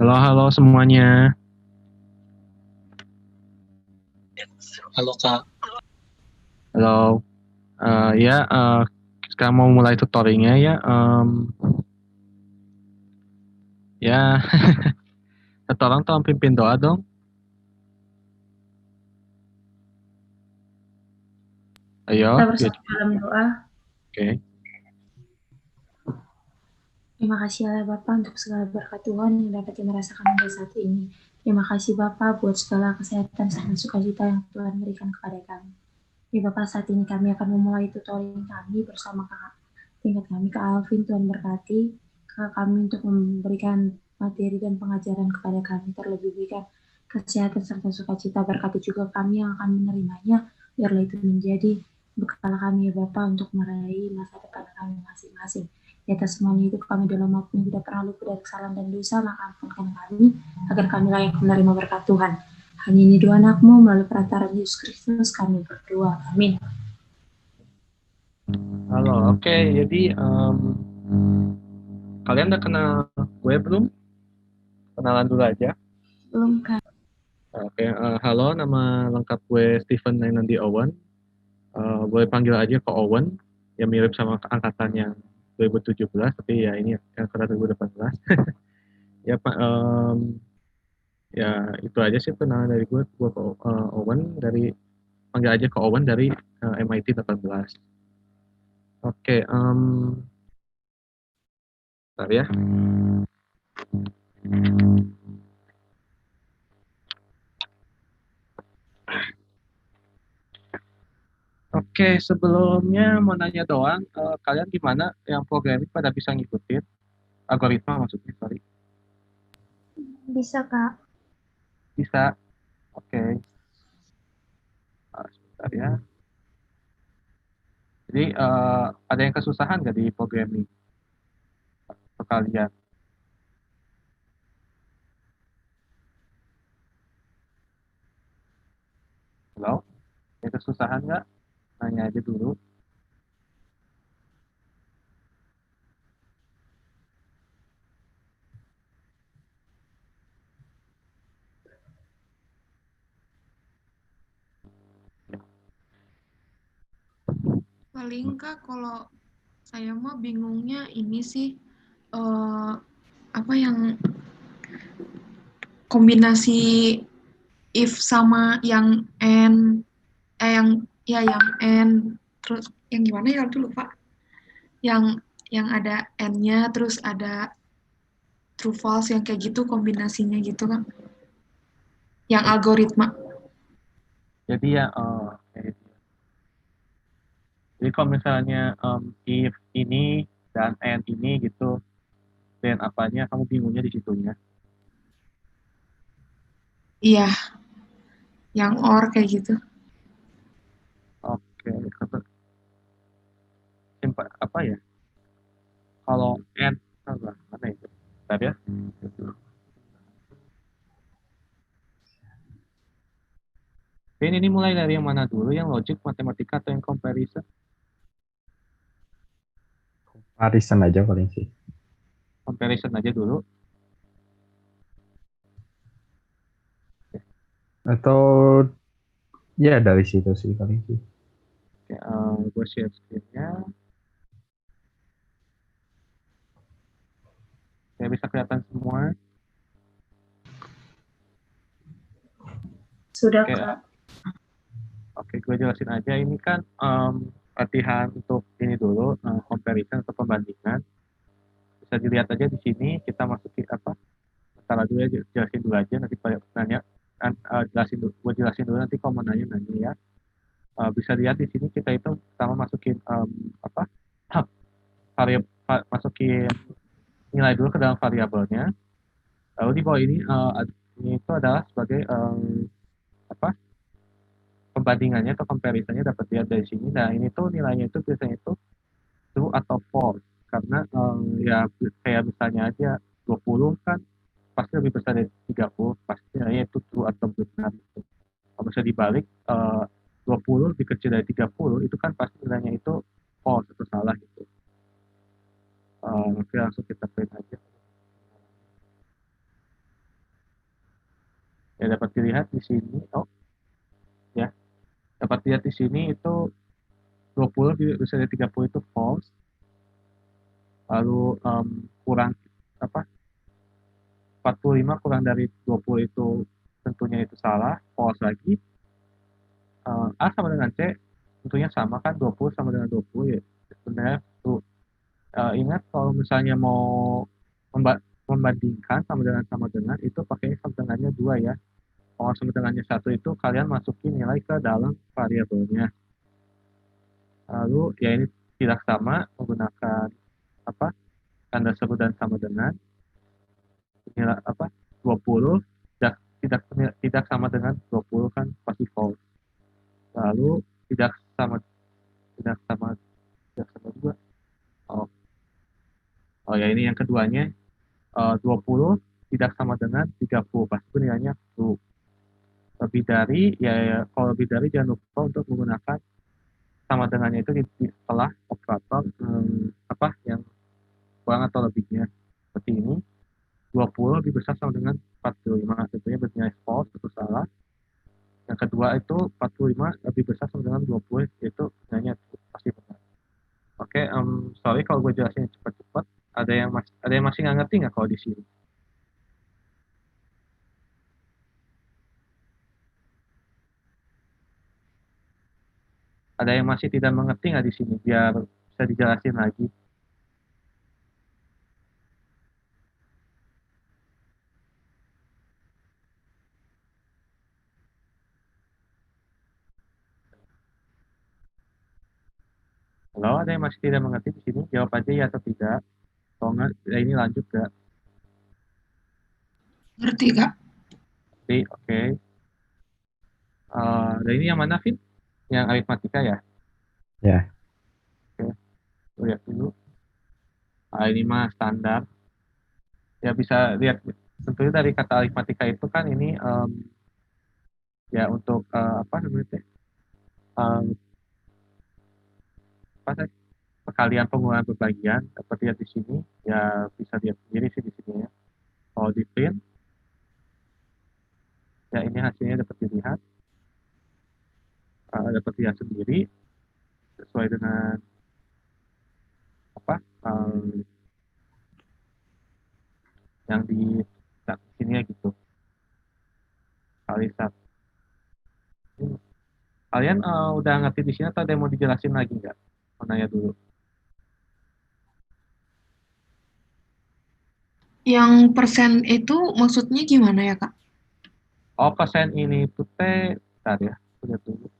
Halo, halo semuanya. Halo Kak. Halo. Ya, sekarang mau mulai tutorialnya ya. Ya, tolong pimpin doa dong. Kita Ayo, yuk. bersatu dalam doa. Oke. Terima kasih ya Bapak untuk segala berkat Tuhan yang dapat kita rasakan pada saat ini. Terima kasih Bapak buat segala kesehatan serta sukacita yang Tuhan berikan kepada kami. Ya Bapak, saat ini kami akan memulai tutorial kami bersama kakak tingkat kami, Kak Alvin. Tuhan berkati kakak kami untuk memberikan materi dan pengajaran kepada kami. Terlebih berikan kesehatan serta sukacita. Berkati juga kami yang akan menerimanya. Biarlah itu menjadi bekal kami ya Bapak untuk meraih masa depan kami masing-masing. Di atas semuanya itu kami dalam waktu yang tidak pernah luput dari kesalahan dan dosa, maka ampunkan kami agar kami layak menerima berkat Tuhan. Hanya ini doa anakmu melalui perantaraan Yesus Kristus kami berdoa. Amin. Halo, oke. Jadi, kalian udah kenal gue belum? Kenalan dulu aja. Belum Kak. Oke, halo. Nama lengkap gue Stephen Nainandi Owen. Boleh panggil aja ke Owen. Ya mirip sama angkatan yang 2017, tapi ya ini yang angkatan 2018. Ya, Pak. Ya itu aja sih kenalan dari gue. Gue Owen dari panggil aja ke Owen dari MIT 18. Oke, bentar ya. Oke, sebelumnya mau nanya doang, kalian gimana yang programming pada bisa ngikutin algoritma maksudnya, sorry. Bisa Kak. Bisa. Oke. Sebentar ya. Jadi ada yang kesusahan nggak di programming untuk kalian? Halo? Ada yang kesusahan nggak? Nanya aja dulu. Paling Kak, kalau saya mah bingungnya ini sih, apa yang kombinasi if sama yang and, yang and, terus yang gimana ya dulu Pak? Yang ada and-nya, terus ada true false, yang kayak gitu kombinasinya gitu kan? Yang algoritma. Jadi ya, jadi kalau misalnya if ini dan and ini gitu, dan apanya kamu bingungnya di situnya. Iya, yang or kayak gitu. Oke, simpan apa ya? Kalau and mana itu? Tadi ya. Ini mulai dari yang mana dulu? Yang logic, matematika, atau yang comparison? Arisan aja paling sih. Comparison aja dulu. Atau ya dari situ sih paling sih. Oke, gue share screen-nya. Ya, bisa kelihatan semua. Sudah Oke, Kak. oke, gue jelasin aja. Ini kan latihan untuk ini dulu, comparison atau pembandingan. Bisa dilihat aja di sini, kita masukin apa? Salah dulu ya, jelasin dulu aja. Nanti pada nanya, jelasin dulu. Gue jelasin dulu, nanti kalau mau nanya ya. Bisa lihat di sini kita itu pertama masukin apa? Masukin nilai dulu ke dalam variabelnya. Lalu di bawah ini itu adalah sebagai apa pembandingannya atau comparisonnya dapat lihat dari sini. Nah ini tuh nilainya itu biasanya itu true atau false karena ya kayak misalnya aja 20 kan pasti lebih besar dari 30, pasti nilainya itu true atau benar gitu. Kalau bisa dibalik 20 lebih kecil dari 30 itu kan pasti nilainya itu false atau salah gitu. Oke, langsung kita print aja. Ya dapat dilihat di sini. Oh, ya. Dapat lihat di sini itu 20 bisa dari 30 itu false. Lalu kurang apa? 45 kurang dari 20 itu tentunya itu salah, false lagi. A sama dengan C tentunya sama kan 20 sama dengan 20 ya. Sebenarnya tuh ingat kalau misalnya mau membandingkan sama dengan itu pakainya sama dengannya 2 ya. Kalau sama dengannya 1 itu kalian masukin nilai ke dalam variabelnya. Lalu ya ini tidak sama menggunakan apa? Tanda seru dan sama dengan nilai apa? 20 tidak tidak sama dengan 20 kan pasti false. Lalu tidak sama tidak sama tidak sama juga. Oh, oh ya ini yang keduanya 20 tidak sama dengan 30 pasti nilainya true. Lebih dari ya kalau lebih dari jangan lupa untuk menggunakan sama dengannya itu di setelah operator apa yang kurang atau lebihnya seperti ini 20 lebih besar sama dengan 45 tentunya bernilai false atau salah. Yang kedua itu 45 lebih besar sama dengan 20 itu nilainya pasti benar. Oke, sorry kalau gue jelasin cepat-cepat. Ada yang masih nggak ngerti nggak kalau di sini? Ada yang masih tidak mengerti nggak di sini? Biar bisa dijelasin lagi. Kalau ada yang masih tidak mengerti di sini, jawab aja ya atau tidak. Kalau nggak, ya ini lanjut ke. Ngerti, Kak? Oke. Okay. Dan ini yang mana, Fit? Yang aritmatika ya? Ya. Oke. Lihat dulu. Ini mah standar. Ya bisa lihat. Tentunya dari kata aritmatika itu kan ini ya untuk apa namanya? Apa sih? Perkalian pengulangan berbagian seperti lihat di sini ya bisa lihat sendiri sih di sini ya. Kalau di print ya ini hasilnya dapat dilihat dapat lihat sendiri sesuai dengan apa yang di sini ya gitu kali satu. Kalian udah ngerti di sini atau ada yang mau dijelasin lagi nggak? Mau nanya dulu. Yang persen itu maksudnya gimana ya, Kak? Oh persen ini tuh teh bentar ya lihat dulu.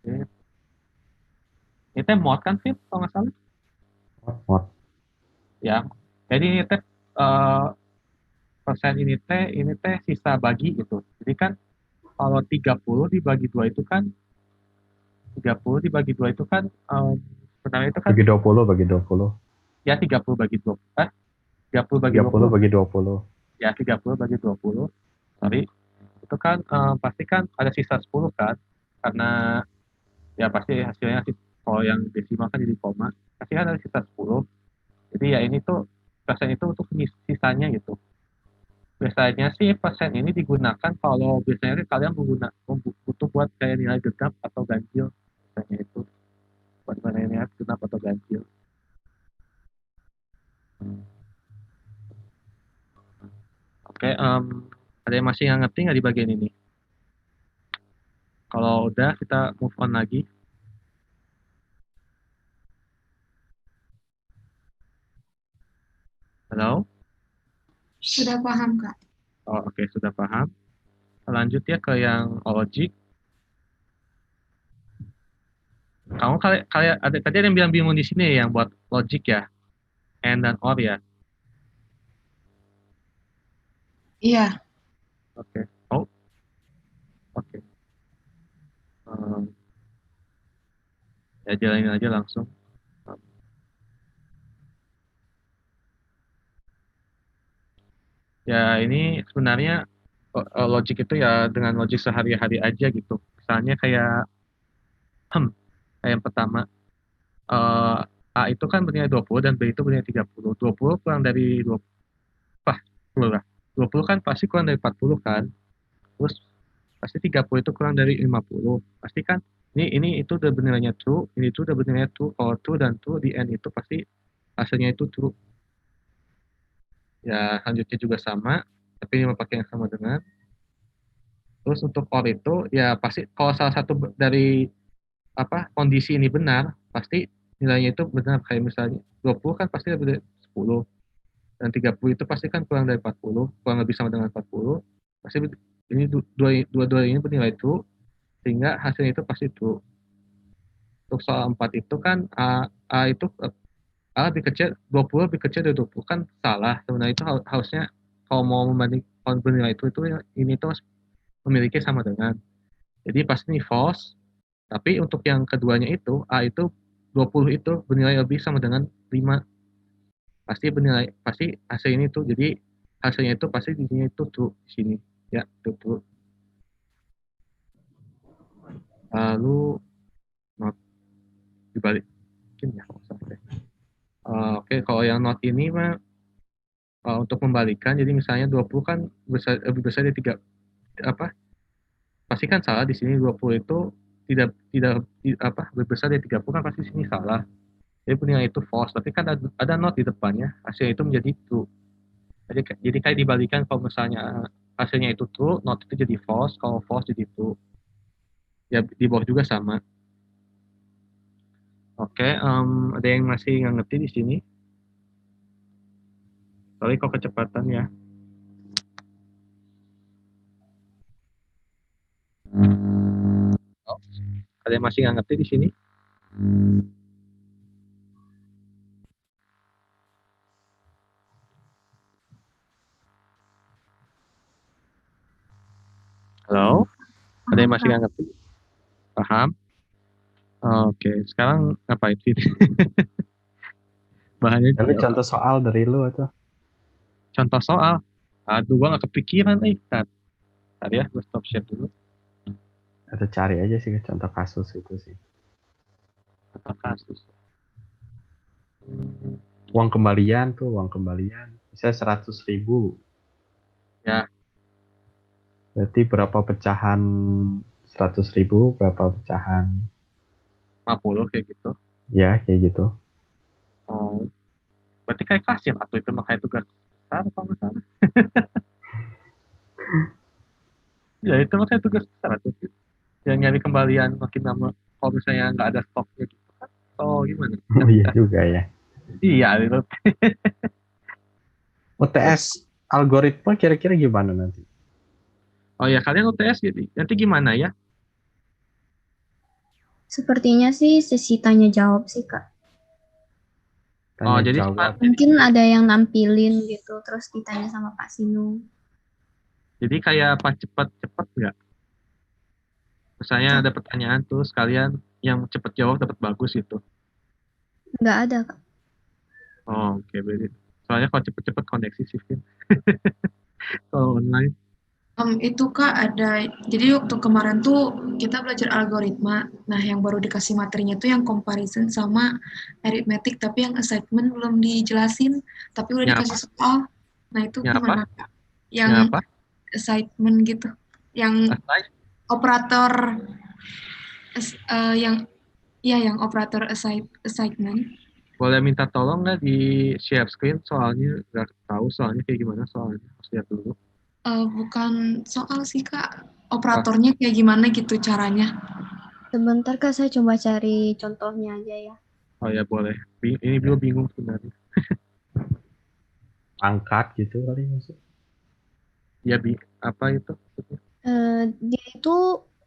Oke. Ini teh mod kan Fit kalau nggak salah Mod. ya. Jadi ini teh persen ini teh sisa bagi gitu. Jadi kan kalau 30 dibagi 2 itu kan 30 dibagi 2 itu kan sebenarnya itu kan Bagi 20, bagi 20. ya 30 bagi 20. 30 bagi 30 20. bagi 20. Ya 30 bagi 20. Sorry. Itu kan pasti kan ada sisa 10 kan. Karena ya pasti hasilnya kalau yang desimal kan jadi koma. Pasti kan ada sisa 10. Jadi ya ini tuh persen itu untuk sisanya gitu. Biasanya sih persen ini digunakan kalau biasanya sih kalian butuh buat kayak nilai genap atau ganjil. Biasanya itu buat nilai genap atau ganjil. Oke, ada yang masih nggak ngerti nggak di bagian ini? Kalau udah kita move on lagi. Halo? Sudah paham, Kak? Oh, oke, sudah paham. Lanjut ya ke yang logic. Kamu kayak ada tadi ada yang bilang bingung di sini yang buat logic ya, and dan or ya. Iya. Oke. Oh, oke. Ya jalanin aja langsung. Ya ini sebenarnya logic itu ya dengan logik sehari-hari aja gitu. Misalnya kayak kayak yang pertama eh, A itu kan bernilai 20 dan B itu bernilai 30. 20 kurang dari 20 apa? 10 lah. 20 kan pasti kurang dari 40 kan. Terus pasti 30 itu kurang dari 50. Pasti kan ini itu udah nilainya true, ini itu udah nilainya true. Kalau true dan true di end itu pasti hasilnya itu true. Ya, selanjutnya juga sama, tapi ini pakai yang sama dengan. Terus untuk or itu ya pasti kalau salah satu dari kondisi ini benar, pasti nilainya itu benar. Kayak misalnya 20 kan pasti lebih dari 10 dan 30 itu pasti kan kurang dari 40, kurang lebih sama dengan 40. Pasti ini dua ini bernilai true sehingga hasilnya itu pasti true. Untuk soal 4 itu kan A itu A lebih kecil, 20 lebih kecil dari 20 kan salah. Sebenarnya itu harusnya kalau mau membanding kalau bernilai itu ini tuh memiliki sama dengan. Jadi pasti ini false. Tapi untuk yang keduanya itu A itu 20 itu bernilai lebih sama dengan 5. Pasti hasil ini tuh. Jadi hasilnya itu pasti di sini itu true di sini. Ya, itu true. Lalu not dibalikin ya kalau sampai. Oke, kalau yang not ini mah untuk membalikan, jadi misalnya 20 kan lebih besar dari 3, pasti kan salah di sini. 20 itu tidak lebih besar dari 30 kan pasti di sini salah. Jadi penilaian itu false, tapi kan ada not di depannya, hasilnya itu menjadi true. Jadi kayak dibalikan, kalau misalnya hasilnya itu true, not itu jadi false, kalau false jadi true. Ya di bawah juga sama. Oke, ada yang masih nggak ngerti di sini? Sorry kok kecepatan ya. Oh, ada yang masih nggak ngerti di sini? Halo? Ada yang masih nggak ngerti? Paham? Oke, sekarang ngapain sih? Bahannya Tapi contoh soal dari lu atau? contoh soal. Aduh, gua nggak kepikiran nih. Ntar ya, gue stop share dulu. Atau cari aja sih contoh kasus itu sih. Contoh kasus. Uang kembalian. Misalnya 100.000. Ya. Berarti berapa pecahan 100.000, berapa pecahan? 50 kayak gitu. Ya, kayak gitu. Oh, berarti kayak kasir atau itu makanya tugas besar apa nggak salah? Ya itu makanya tugas besar atau yang nyari kembalian makin lama. Kalau misalnya nggak ada stoknya gitu kan? Oh gimana? Oh iya juga ya. Iya itu. UTS algoritma kira-kira gimana nanti? Oh ya, kalian UTS jadi nanti gimana ya? Sepertinya sih sesi tanya jawab sih, Kak. Oh, Tanya jadi jawab. Mungkin ada yang nampilin gitu, terus ditanya sama Pak Sinu. Jadi kayak apa, cepet nggak? Misalnya ada pertanyaan terus kalian yang cepet jawab dapat bagus gitu. Nggak ada, Kak. Oh, oke, berarti. Soalnya kalau cepet-cepet koneksi sih, Vin. Kalau online. Itu Kak ada, jadi waktu kemarin tuh kita belajar algoritma. Nah, yang baru dikasih materinya tuh yang comparison sama arithmetic, tapi yang assignment belum dijelasin, tapi udah Yang dikasih soal. Nah, itu Yang gimana Kak? Yang Yang apa? assignment gitu. Yang Assign? operator yang operator assignment. Boleh minta tolong nggak di share screen, soalnya nggak tahu soalnya kayak gimana soalnya. Harus lihat dulu. Bukan soal sih Kak, operatornya kayak gimana gitu caranya. Sebentar, Kak, saya coba cari contohnya aja ya. Oh ya boleh. Ini gue bingung sebenarnya. Angkat gitu kali maksud. Ya apa itu? Dia itu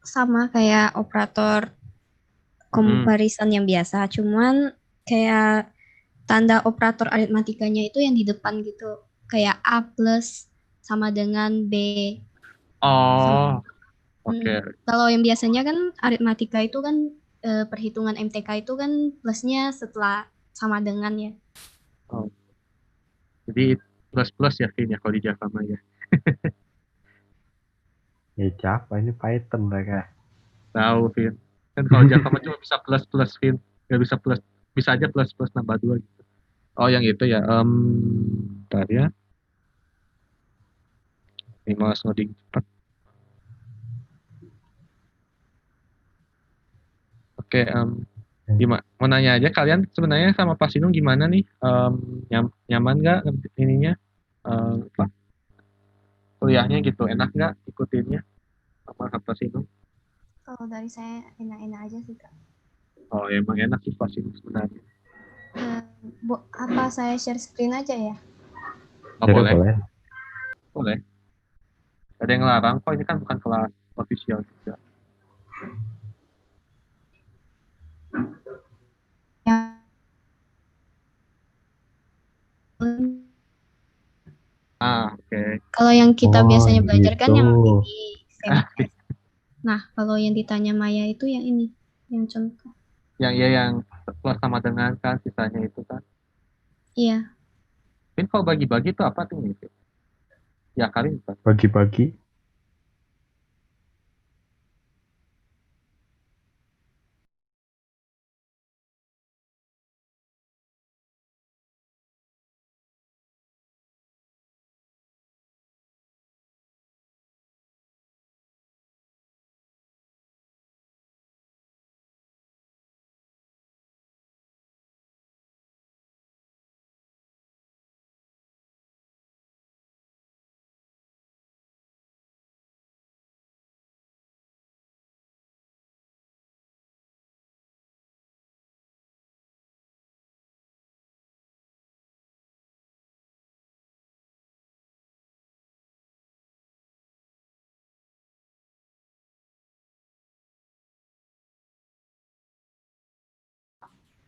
sama kayak operator comparison yang biasa, cuman kayak tanda operator aritmatikanya itu yang di depan gitu, kayak A plus sama dengan B. Oh, oke. Kalau yang biasanya kan aritmatika itu kan perhitungan MTK itu kan plusnya setelah sama dengan ya. Oh. Jadi plus ya Vin ya kalau di Java mah ya. Ya Java, ini Python mereka. Tahu Vin. Kan kalau Java mah cuma bisa plus Vin, nggak bisa plus, bisa aja plus nambah 2 gitu. Oh yang itu ya. Bentar ya. Ini malas ngoding cepat. Oke, gimana? Mau nanya aja kalian sebenarnya sama Pak Sinung gimana nih? Nyaman nggak ininya? Apa? Kuliahnya gitu, enak nggak ikutinnya sama Pak Sinung? Kalau dari saya enak-enak aja sih Kak. Oh, emang enak sih Pak Sinung sebenarnya. Apa saya share screen aja ya? Oh, Jadi boleh, boleh. boleh. Ada yang larang kok, ini kan bukan kelas official juga. Oke. Kalau yang kita Oh, biasanya belajar kan yang gitu. di VMS. Nah, kalau yang ditanya Maya itu yang ini, yang contoh. Yang plus sama dengan kan sisanya itu kan. Iya, Mungkin kalau bagi-bagi itu apa tuh gitu? Ya kali kan. Bagi-bagi.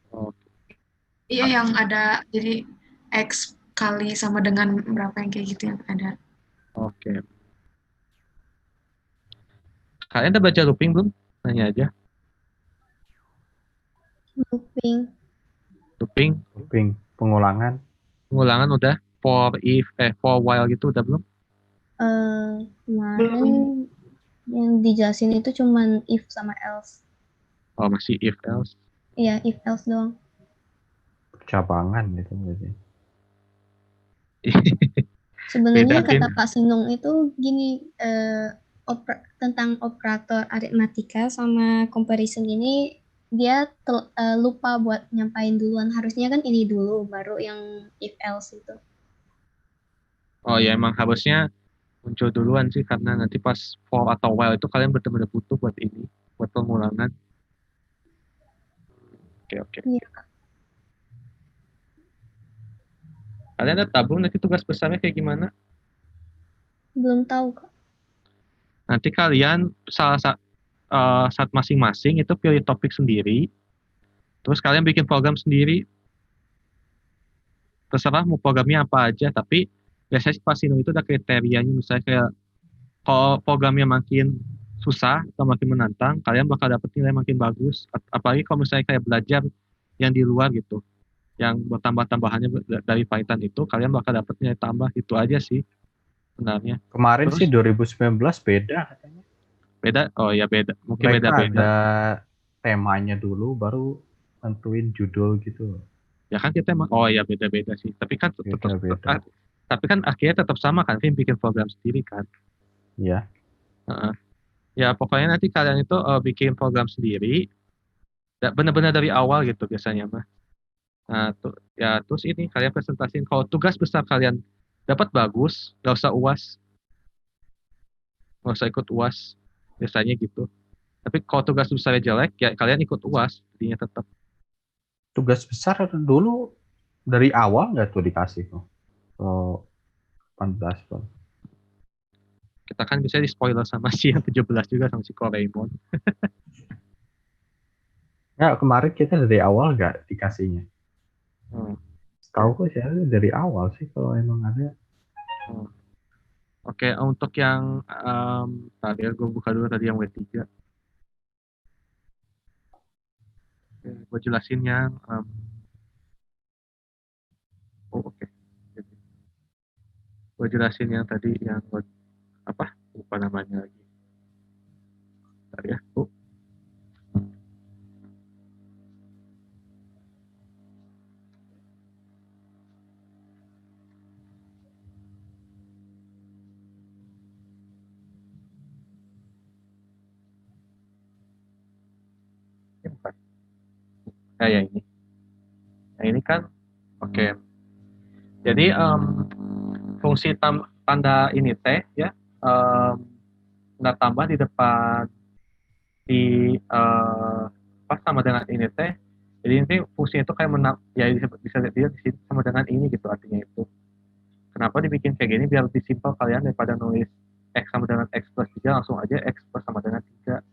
Oh, Iya, yang ada jadi X kali sama dengan berapa yang kayak gitu yang ada. oke. Kalian udah baca looping belum? Nanya aja. looping. Looping, Looping. Pengulangan. pengulangan udah. For while gitu udah belum? Kemarin yang dijelasin itu cuman if sama else. Oh, masih if else. Iya, if else doang. Cabangan gitu berarti. Sebenarnya Beda, kata Vin. Pak Sinung itu gini, tentang operator aritmatika sama comparison ini dia lupa buat nyampain duluan. Harusnya kan ini dulu, baru yang if else itu. Oh ya emang harusnya muncul duluan sih karena nanti pas for atau while itu kalian benar-benar butuh buat ini, buat pengulangan. Oke. Iya, Kalian ada tabung nanti tugas besarnya kayak gimana? belum tahu Kak. Nanti kalian saat masing-masing itu pilih topik sendiri, terus kalian bikin program sendiri, terserah mau programnya apa aja, tapi biasanya sih pasti itu ada kriterianya, misalnya kayak kalau programnya makin susah atau makin menantang, kalian bakal dapet nilai makin bagus. Apalagi kalau misalnya kayak belajar yang di luar gitu, yang bertambah-tambahannya dari Python itu, kalian bakal dapet nilai tambah, itu aja sih sebenarnya. Kemarin Terus sih 2019 beda katanya. beda, oh ya beda, mungkin Mereka beda-beda. ada temanya dulu baru nentuin judul gitu. Ya kan kita emang, oh ya beda-beda sih. Tapi kan tetap, Beda-beda. tapi kan akhirnya tetap sama kan, Vin bikin program sendiri kan. Ya. Heeh. Ya pokoknya nanti kalian itu bikin program sendiri, benar-benar dari awal gitu biasanya mah. Nah, ya terus ini kalian presentasiin kalau tugas besar kalian dapat bagus, nggak usah UAS, nggak usah ikut UAS, biasanya gitu. Tapi kalau tugas besarnya jelek, ya kalian ikut UAS, jadinya tetap. Tugas besar dulu dari awal nggak tuh dikasih tuh? Oh, 18 tuh. Kita kan bisa di spoiler sama si yang 17 juga sama si Koreimon. Ya, kemarin kita dari awal nggak dikasihnya. Hmm. Tahu kok sih dari awal sih kalau emang ada. Hmm. Oke, untuk yang tadi gue buka dulu tadi yang W3. Gue jelasin yang oke. Gue jelasin yang tadi yang apa? Lupa namanya lagi. Bentar ya. Ya ini. Nah ini kan, oke. Jadi fungsi tanda ini teh ya, tanda tambah di depan di pas sama dengan ini teh. Jadi ini fungsinya itu kayak ya bisa dilihat di sini sama dengan ini gitu artinya itu. Kenapa dibikin kayak gini biar lebih simpel kalian daripada nulis X sama dengan X plus 3 langsung aja X plus sama dengan 3.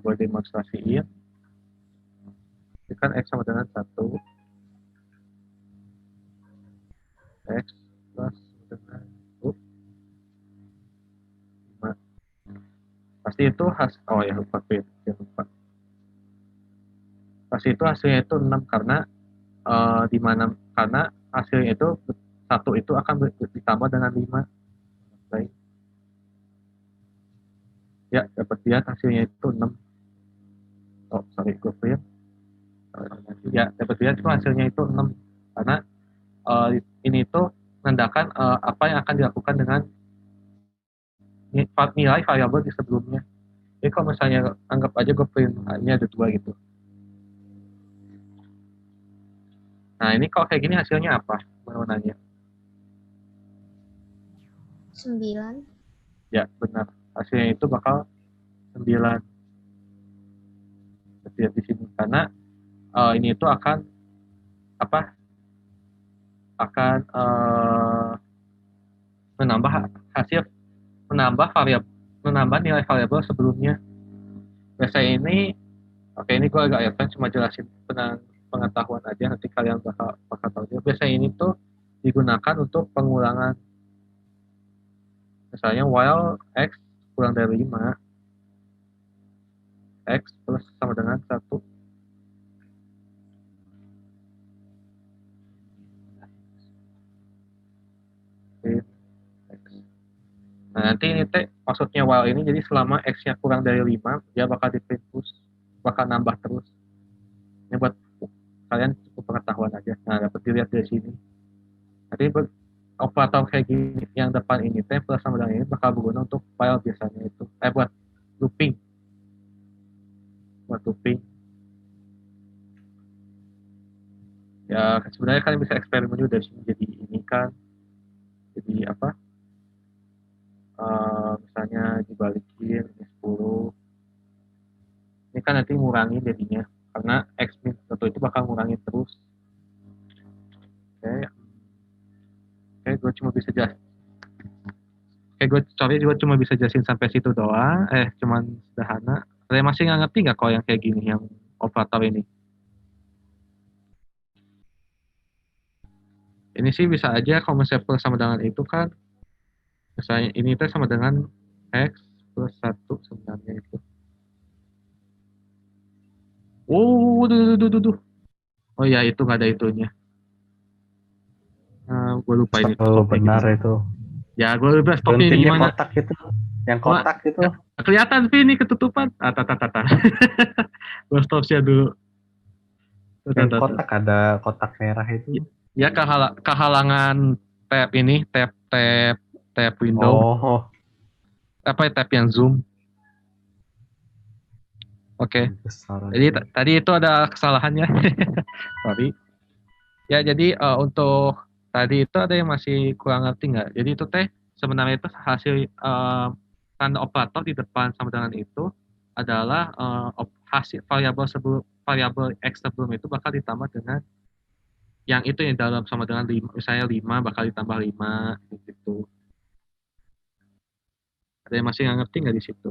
Gue demonstrasiin. Ini kan X sama dengan 1. X plus dengan 5. Pasti itu oh ya lupa. Pasti itu hasilnya itu 6 karena di mana karena hasilnya itu 1 itu akan ditambah dengan 5. Baik. Ya, dapat lihat hasilnya itu 6. Oh, sorry, gue print. Ya, dapat lihat itu hasilnya itu 6 karena ini itu menandakan apa yang akan dilakukan dengan nilai variabel di sebelumnya. Jadi kalau misalnya anggap aja gue print ini ada 2 gitu. Nah, ini kalau kayak gini hasilnya apa? Mau nanya. 9. Ya, benar. Hasilnya itu bakal 9. Lihat di sini karena ini itu akan apa? Akan menambah hasil menambah nilai variabel sebelumnya. Biasanya ini ini gue agak advance cuma jelasin pengetahuan aja, nanti kalian bakal tahu juga. Biasanya ini tuh digunakan untuk pengulangan. Misalnya while X kurang dari 5, X plus sama dengan 1. Nah, nanti ini maksudnya while ini jadi selama X-nya kurang dari 5, dia bakal di-print terus, bakal nambah terus. Ini buat kalian cukup pengetahuan aja. Nah, dapat dilihat dari sini. Nanti operator kayak gini yang depan ini plus sama dengan ini bakal berguna untuk while biasanya itu. Buat looping. Ya, sebenarnya kalian bisa eksperimen juga dari sini. Jadi ini kan jadi apa? Misalnya dibalikin ini 10. Ini kan nanti ngurangin jadinya karena X min 1 itu bakal ngurangin terus. Oke, gue cuma bisa jelasin sampai situ doang. Cuman sederhana. Kalian masih nggak ngerti nggak kalau yang kayak gini, yang operator ini? Ini sih bisa aja kalau misalnya plus sama dengan itu kan, misalnya ini itu sama dengan X plus 1 sebenarnya itu. Oh ya, itu nggak ada itunya. Gue lupa ini. Benar itu. Ya, gue lupa stopnya ini gimana. Kotak itu. Yang kotak itu. Kelihatan sih ini ketutupan. Gue stop dulu. Yang kotak ada kotak merah itu. Ya, kehalangan tab ini, tab window. Oh. Tab yang zoom. Oke. Jadi tadi itu ada kesalahannya. Sorry. Ya, jadi untuk tadi itu ada yang masih kurang ngerti nggak? Jadi itu sebenarnya itu hasil tanda operator di depan sama dengan itu adalah hasil variabel X sebelum itu bakal ditambah dengan yang itu yang dalam sama dengan 5, misalnya 5 bakal ditambah 5 gitu. Ada yang masih nggak ngerti nggak di situ?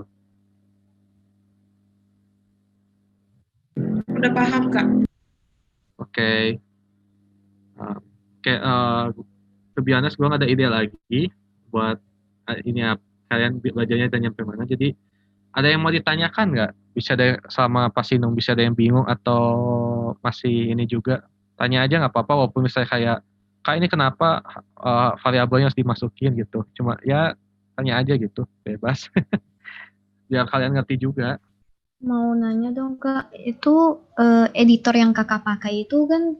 Udah paham, Kak? Oke. To be honest, gue nggak ada ide lagi buat ini kalian belajarnya dan nyampe mana. Jadi ada yang mau ditanyakan nggak? Bisa ada sama Pak Sinung, bisa ada yang bingung atau masih ini juga? Tanya aja nggak apa-apa, walaupun misalnya kayak Kak ini kenapa variabelnya harus dimasukin gitu. Cuma ya tanya aja gitu, bebas. Biar kalian ngerti juga. Mau nanya dong Kak, itu editor yang Kakak pakai itu kan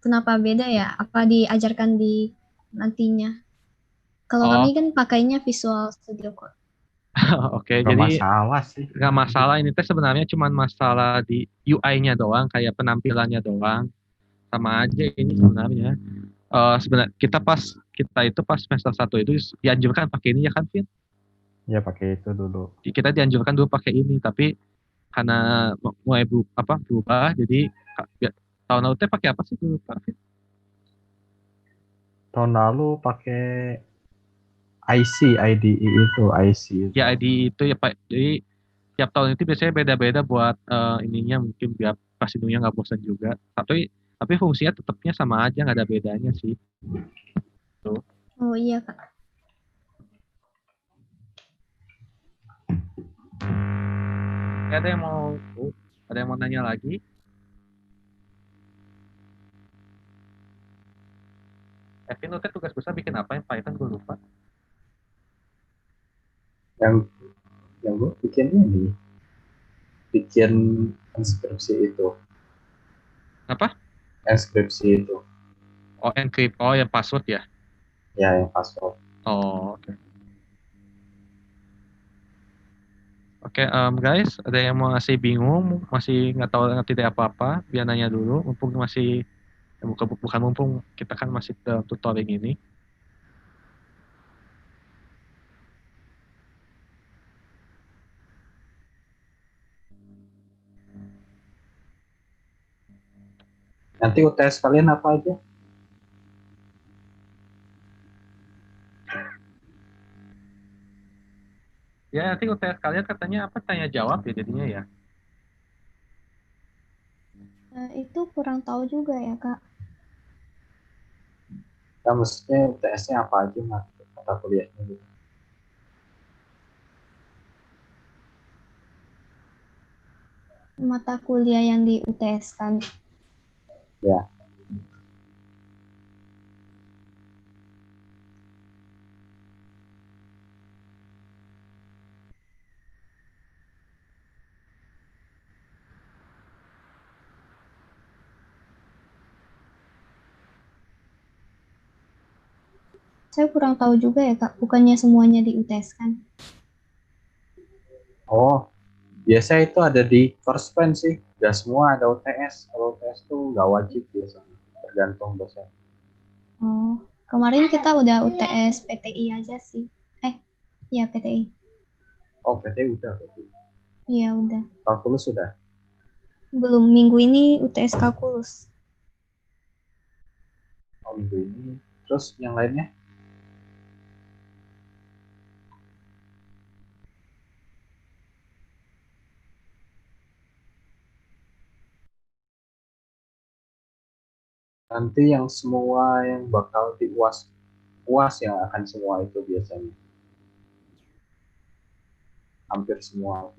kenapa beda ya? Apa diajarkan di nantinya? Kalau kami kan pakainya Visual Studio Code. Oke, Gak jadi masalah sih. nggak masalah, ini teh sebenarnya cuma masalah di UI-nya doang, kayak penampilannya doang. Sama aja ini sebenarnya. Sebenarnya kita itu pas semester 1 itu dianjurkan pakai ini ya kan, Vin? Ya pakai itu dulu. Kita dianjurkan dulu pakai ini, tapi karena mulai berubah, jadi tahun lalu teh pakai apa sih dulu, Pak Vin? Tahun lalu pakai IDE itu IC itu. Ya ID itu ya Pak. Jadi tiap tahun itu biasanya beda-beda buat ininya, mungkin biar pas ininya nggak bosan juga. Tapi fungsinya tetapnya sama aja, nggak ada bedanya sih. Tuh. Oh iya Kak. Ya, ada yang mau nanya lagi? Evin, lu teh tugas besar bikin apa yang Python gue lupa. Yang gue bikin ini, bikin inskripsi itu. Apa? Inskripsi itu. Oh, encrypt. Oh, yang password ya? Ya, yang password. Oh, oke. Oke, guys, ada yang mau ngasih bingung, masih nggak tahu ngerti apa-apa, biar nanya dulu. Mumpung masih, bukan mumpung, kita kan masih tutoring ini. Nanti UTS kalian apa aja? Ya, nanti UTS kalian katanya apa, tanya jawab ya jadinya ya. Itu kurang tahu juga ya Kak. Ya, maksudnya UTS-nya apa aja mata kuliahnya gitu. Mata kuliah yang di UTS kan. Ya. Saya kurang tahu juga ya Kak, bukannya semuanya di UTS kan? Oh, biasa itu ada di first plan sih. Gak semua ada UTS. Kalau UTS tuh gak wajib biasanya. Tergantung dosen. Oh, kemarin kita udah UTS PTI aja sih. Ya PTI. Oh, PT udah. Iya udah. Kalkulus sudah. Belum, minggu ini UTS kalkulus. Oh, minggu ini. Terus yang lainnya? Nanti yang semua yang bakal di UAS yang akan semua itu biasanya. Hampir semua.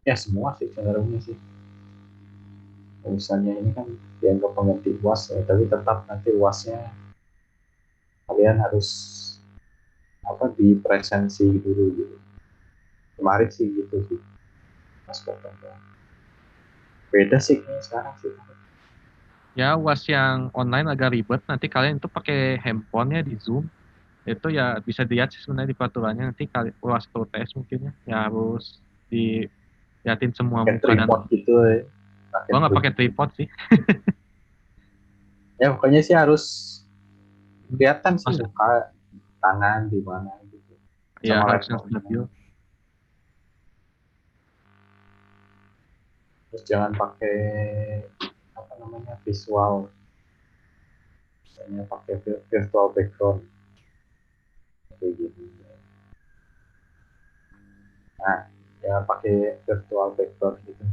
Ya semua sih cenderungnya sih. Misalnya ini kan dianggap pengganti UAS ya, tapi tetap nanti UASnya kalian harus di presensi dulu gitu. Kemarin sih gitu sih. Mas beda sih kayaknya sekarang sih. Ya, UAS yang online agak ribet, nanti kalian itu pakai handphone ya di Zoom. Itu ya bisa dilihat sih sebenarnya di peraturannya, nanti UAS atau UTS mungkin ya harus dilihatin semua Pakai muka dan... tripod gitu ya. Gua nggak pakai tripod sih. Ya pokoknya sih harus kelihatan sih Masa- muka, tangan di mana gitu. Ya, Sama harus yang laptopnya. stabil. Terus jangan pakai visual. Misalnya pakai virtual background. Kayak gitu. Nah, jangan pakai virtual background gitu.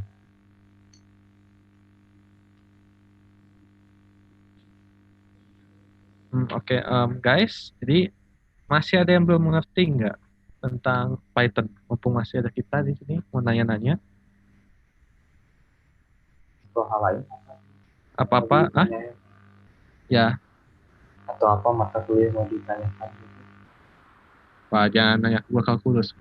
Oke, guys, jadi masih ada yang belum mengerti nggak tentang Python? Mumpung masih ada kita di sini, mau nanya-nanya. Atau hal lain. Apa-apa? Ya, Atau apa mata kuliah mau ditanyakan gitu. Pak, jangan nanya gua kalkulus.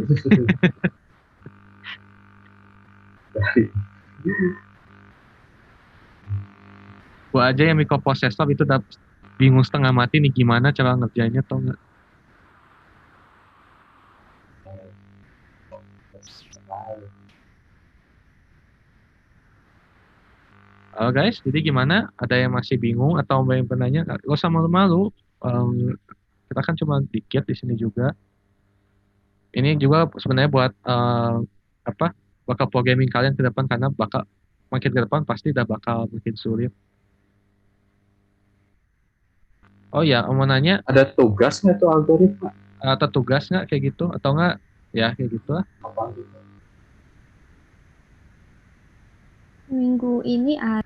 Gua aja yang microprocessor itu udah bingung setengah mati nih, gimana cara ngerjainnya, tau nggak? Guys, jadi gimana? Ada yang masih bingung atau ada yang bertanya? Gak usah malu-malu. Kita kan cuma dikit di sini juga. Ini juga sebenarnya buat apa? Bakal programming kalian ke depan karena bakal makin ke depan pasti udah bakal makin sulit. Oh ya, mau nanya, Ada tugas nggak tuh algoritma? ada tugas nggak kayak gitu atau nggak? Ya kayak gitu lah. Apa gitu? Minggu ini ada,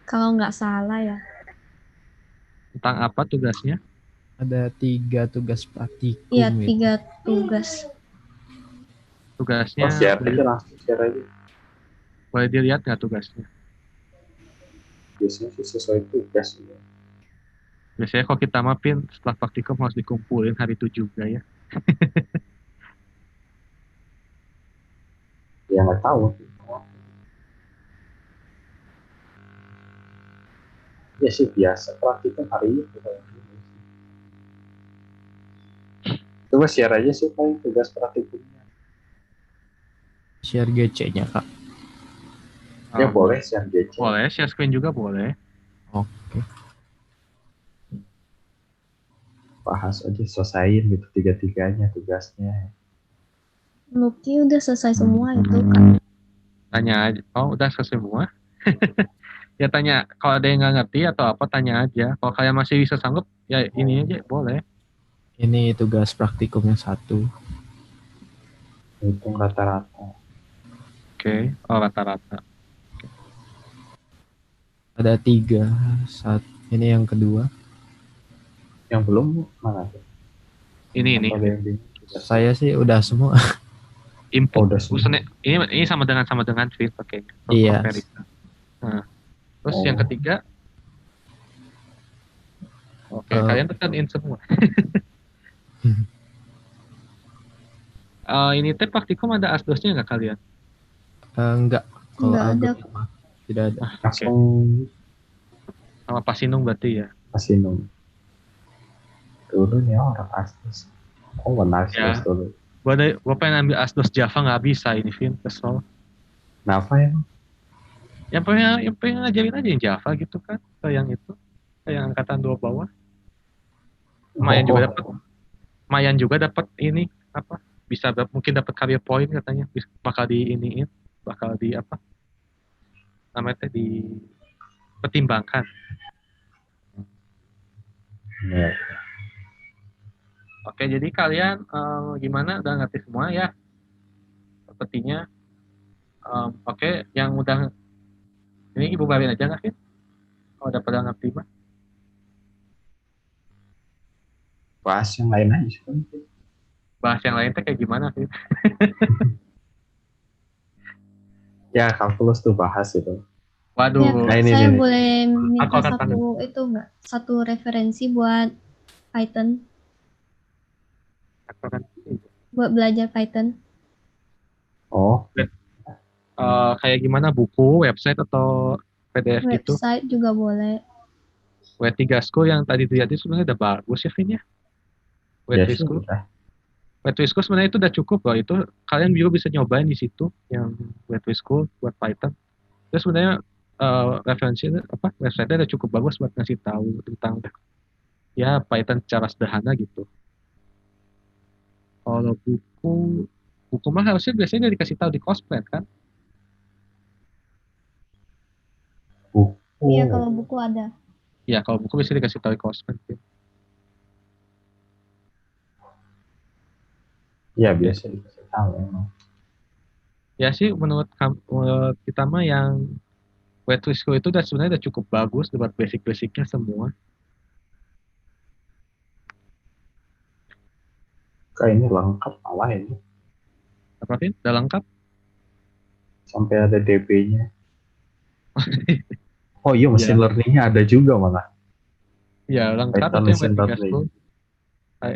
kalau nggak salah ya. Tentang apa tugasnya? Ada 3 tugas praktikum Iya, gitu. 3 tugas. Tugasnya Share aja langsung share aja. boleh dilihat nggak tugasnya? Biasanya sih sesuai tugas. Ya. Biasanya kalau kita mapin setelah praktikum harus dikumpulin hari itu juga ya. Ya nggak tahu. Ya sih biasa praktikum hari itu. Coba share aja sih paling tugas praktikumnya. Share GC-nya, Kak. Ya boleh share GC. Boleh, share screen juga boleh. Oke. Bahas aja selesaiin gitu tiga-tiganya tugasnya. Lucky udah selesai semua itu kan. Tanya aja. Oh, udah selesai semua. Ya tanya, kalau ada yang nggak ngerti atau apa tanya aja. Kalau kalian masih bisa sanggup, ya ini aja boleh. Ini tugas praktikumnya 1. Hitung rata-rata. Oke, oh rata-rata. Ada 3. Ini yang kedua. Yang belum mana tuh? Ini. Atau ada yang bingung? Saya sih udah semua. Input. Oh, udah semua. Maksudnya, ini sama dengan fit, oke. Iya. Comparison. Nah, terus Oh. yang ketiga, oke, kalian tekanin semua. Ini teh praktikum ada asdosnya nggak kalian? Enggak. Kalau Nggak ada. algoritma tidak ada. Oke, Langsung sama Pasinung berarti ya. Pasinum. Dulu nih orang asdos. Oh benar sih Ya. dulu. Gue pengen ambil asdos Java nggak bisa ini, Vin, kesel. Kenapa ya? Yang pengen ngajarin aja yang Java gitu kan, ke yang itu, ke yang angkatan 2 bawah. Lumayan juga dapat ini apa? Mungkin dapat career point katanya, bakal di apa? Namanya dipertimbangkan. Ya. Oke, jadi kalian gimana? Udah ngerti semua ya? Sepertinya. Oke, yang udah ini Ibu barin aja nggak sih? Kalau udah pada ngerti mah. Bahas yang lain aja sih. Bahas yang lain teh kayak gimana sih? Ya kalkulus tuh bahas itu. Waduh, Ya, Nah, ini, saya ini. boleh minta Aku angkat tangan. satu referensi buat Python, buat belajar Python. Oh, kayak gimana, buku, website atau PDF gitu? Website juga boleh. W3 School yang tadi dilihat itu sebenarnya udah bagus ya, Vin ya? ya W3 sih School. udah. W3 School sebenarnya itu udah cukup loh. Itu kalian juga bisa nyobain di situ yang W3 School buat Python. Terus sebenarnya referensi apa website-nya udah cukup bagus buat ngasih tahu tentang ya Python secara sederhana gitu. Kalau buku mah harusnya biasanya udah dikasih tahu di Cosplan kan? Iya, kalau buku ada. Ya, kalau buku bisa dikasih tahu di Cosplan. Ya biasa dikasih tahu emang. Ya sih, menurut kita mah yang W3 School itu sebenarnya udah cukup bagus buat basic-basicnya semua. Kayak ini lengkap malah ini. Apa Vin? Udah lengkap? Sampai ada DB-nya. Oh iya, machine learning-nya ada juga malah. Ya, lengkap Python itu yang machine W3 learning. School.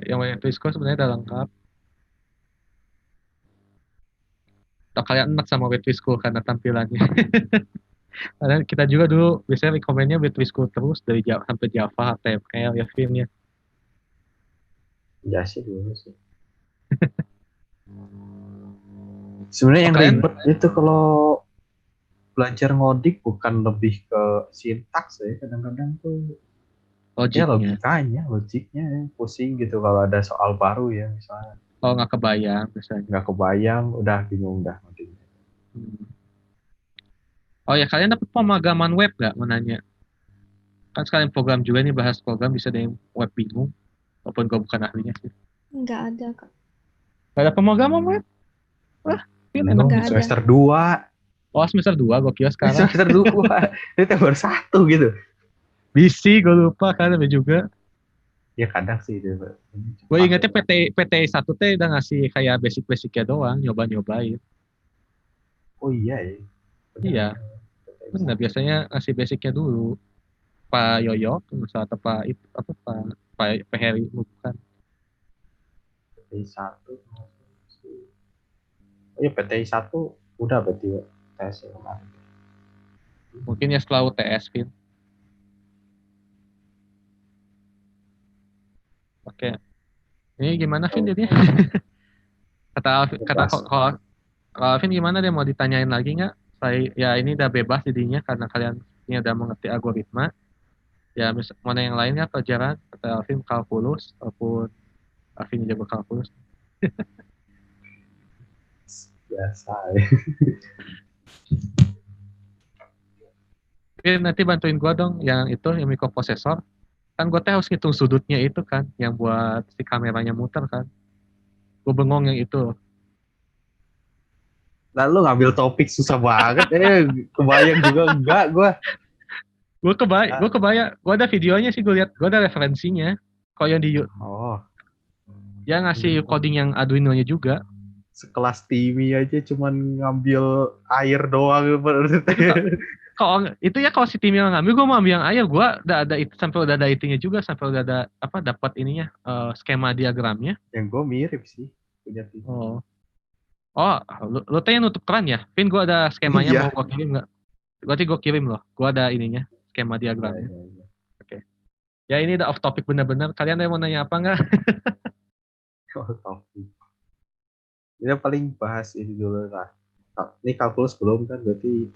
Yang W3 School sebenarnya udah lengkap. Atau kalian enak sama W3 School karena tampilannya. Karena kita juga dulu biasanya rekomennya W3 School terus dari Java sampai Java, HTML, ya Vin ya. Ya sih dulu sih. Sebenarnya yang Kalian- ribet itu kalau belajar ngodik bukan lebih ke sintaks ya, kadang-kadang tuh ya Logiknya. logiknya pusing gitu kalau ada soal baru ya misalnya Kalau nggak kebayang misalnya. nggak kebayang udah bingung dah ngodiknya. Hmm. Oh ya, kalian dapat pemrograman web nggak? Mau nanya. Kan sekalian program juga nih, bahas program, bisa ada yang web bingung. Walaupun gue bukan ahlinya sih. Nggak ada, Kak. Gak ada pemrograman web? Wah, ini enak. Nggak ada. Semester 2 Oh, semester 2, gue kira sekarang. semester 2 ini baru 1 gitu. Bisi, gue lupa kan, ada juga. Ya kadang sih itu. Gue ingetnya PT 1 teh udah ngasih kayak basic-basicnya doang, nyoba-nyobain. Oh iya ya. Iya, benar, biasanya ngasih basicnya dulu. Pak Yoyo, misalnya, atau Pak itu, apa, Pak Heri, bukan. PTI 1. Oh iya PTI 1 udah berarti ya, tes kemarin. Mungkin ya setelah UTS, Vin. Oke. Ini gimana, Vin, jadinya? Kalau Alvin gimana, dia mau ditanyain lagi nggak? Ya ini udah bebas jadinya karena kalian ini udah mengerti algoritma. Ya mana yang lainnya pelajaran kata Alvin kalkulus ataupun Alvin jago kalkulus. Biasa ya. Vin, nanti bantuin gua dong yang itu, yang mikroprosesor. Kan gua teh harus ngitung sudutnya itu kan, yang buat si kameranya muter kan. Gua bengong yang itu. Lalu ngambil topik susah banget, kebayang juga enggak gue. Gua kebayang, gua ada videonya sih, gua ada referensinya. Kok yang di Oh, dia ngasih coding yang Arduino-nya juga. sekelas Timmy aja cuman ngambil air doang. Kalau si tim yang ngambil, gue mau ambil yang air. Gue udah ada itu, sampai udah ada itunya juga, sampai udah ada dapat ininya, skema diagramnya. Yang gue mirip sih punya tim. Oh, lu teh yang nutup keran ya? Pin, gue ada skemanya, Iya. mau gue kirim nggak? Berarti gue kirim loh. Gue ada ininya, skema diagramnya. Ya. Oke. Ya ini udah off topic bener-bener. Kalian ada yang mau nanya apa nggak? Topik. Ini paling bahas ini dulu lah. Ini kalkulus belum kan, berarti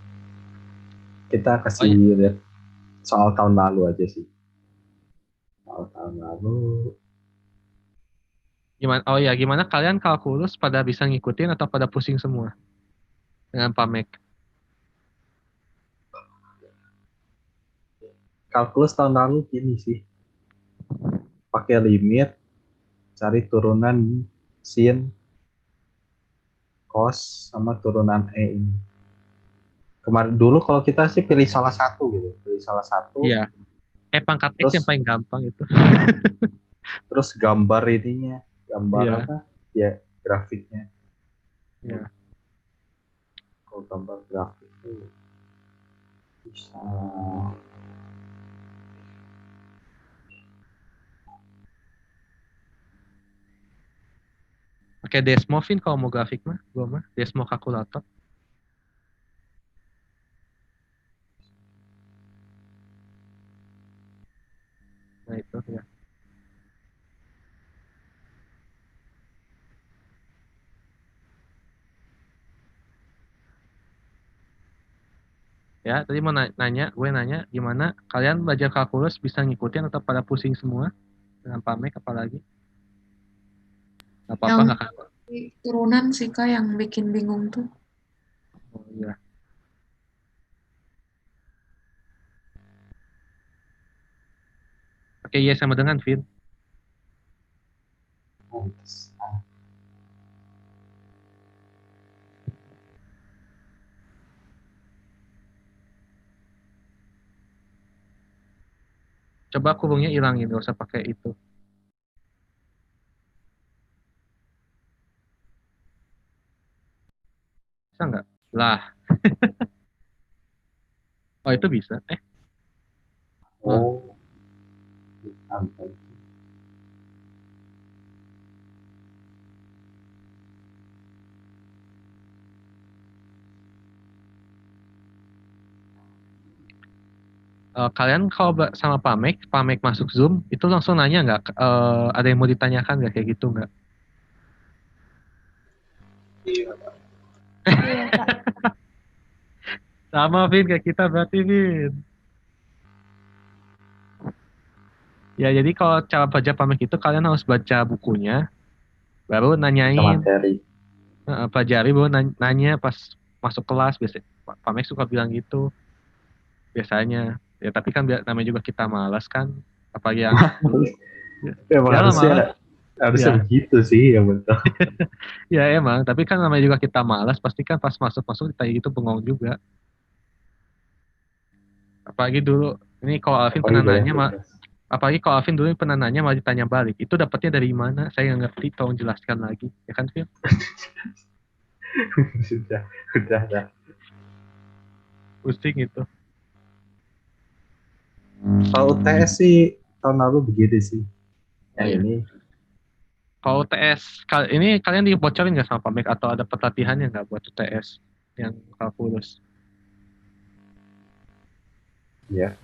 kita kasih lihat soal tahun lalu aja sih. Soal tahun lalu. Gimana kalian kalkulus pada bisa ngikutin atau pada pusing semua dengan PAMEK? Kalkulus tahun lalu gini sih. Pakai limit, cari turunan sin, cos, sama turunan E ini. Kemarin dulu kalau kita sih pilih salah satu gitu. Pilih salah satu. Iya. Pangkat X yang paling gampang itu. Terus gambar ininya. Gambar Iya. apa? Ya, grafiknya. Iya. Kalau gambar grafik itu bisa Pakai Desmo, Vin, kalau mau grafik mah. Gue mah Desmo kalkulator. Nah itu ya. Ya, tadi mau gue nanya gimana kalian belajar kalkulus bisa ngikutin atau pada pusing semua dengan PAMEK apalagi? Gak apa-apa, Yang nggak kan? turunan sih Kak yang bikin bingung tuh. Oh iya. Oke, iya sama dengan Vin. Coba kurungnya hilangin, gak usah pakai itu. Bisa nggak? Lah. Oh itu bisa. Oh, sampai. Kalian kalau sama PAMEK masuk Zoom, itu langsung nanya nggak? Ada yang mau ditanyakan nggak kayak gitu nggak? Iya, Kak. Sama Vin kayak kita berarti Vin. Ya jadi kalau cara baca Pamek itu kalian harus baca bukunya, baru Ke nanyain, materi. pelajari baru nanya pas masuk kelas biasanya. Pamek suka bilang gitu biasanya. Ya tapi kan namanya juga kita malas kan, apa yang dulu. Emang Ya lah malas. harusnya Ya, begitu sih, ya betul. ya emang. Tapi kan namanya juga kita malas, pasti kan pas masuk ditanya gitu bengong juga. Apalagi dulu, ini kalau Alvin Apalagi pernah banyak nanya, tugas. apalagi kalau Alvin dulu pernah nanya malah ditanya balik. Itu dapatnya dari mana? Saya nggak ngerti, tolong jelaskan lagi. Ya kan, Vin? Udah. Pusing itu. Kalau UTS sih tahun lalu begini sih. Yang Iya. ini Kalau UTS, ini kalian dibocorin nggak sama Pamek atau ada pelatihannya nggak buat UTS yang kalkulus? ya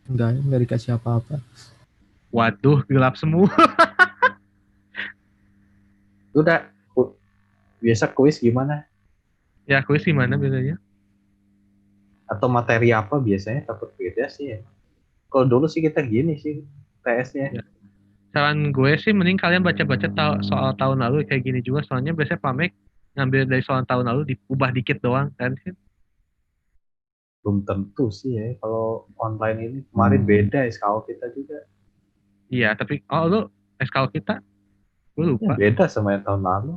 Enggak dikasih apa-apa. Waduh, gelap semua. udah biasa kuis gimana Ya, kuis gimana biasanya? atau materi apa biasanya takut beda sih ya. Kalau dulu sih kita gini sih TS-nya. Ya. Saran gue sih mending kalian baca-baca soal tahun lalu kayak gini juga. Soalnya biasanya Pamek ngambil dari soal tahun lalu diubah dikit doang kan. Belum tentu sih ya kalau online ini kemarin beda SKO kita juga. Iya, tapi lu SKU kita, gue Ya, lupa. beda sama yang tahun lalu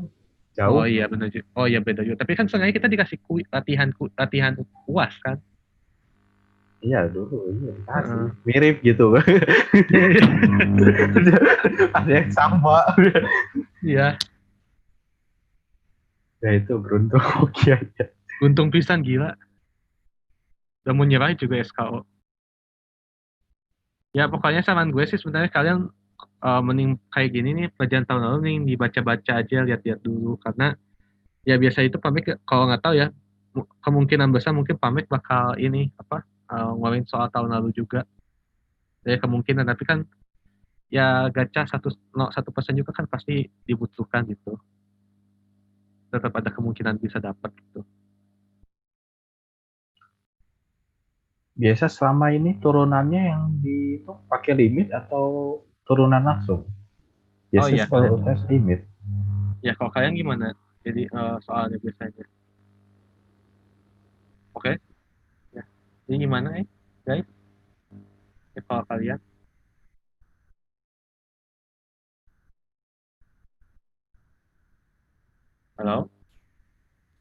jauh. Oh iya benar juga. Oh iya beda juga. Tapi kan sengaja kita dikasih latihan UAS kan. Iya dulu iya dikasih Heeh. mirip gitu. Ada yang sama. Iya, Ya itu beruntung oke aja. untung pisan gila. Udah mau nyerah juga SKO. Ya pokoknya saran gue sih sebenarnya kalian mending kayak gini nih pelajaran tahun lalu nih dibaca-baca aja, lihat-lihat dulu karena ya biasa itu Pamek kalau nggak tahu ya kemungkinan besar mungkin Pamek bakal ini apa ngomongin soal tahun lalu juga. Ya kemungkinan tapi kan ya gacha 1% juga kan pasti dibutuhkan gitu. Tetap ada kemungkinan bisa dapat gitu. Biasa selama ini turunannya yang di itu pakai limit atau turunan langsung? Oh Biasanya iya, kalau tes limit. ya kalau kalian gimana? Jadi soalnya biasanya. Oke, ya. Ini gimana guys? Ya, kalau kalian, halo?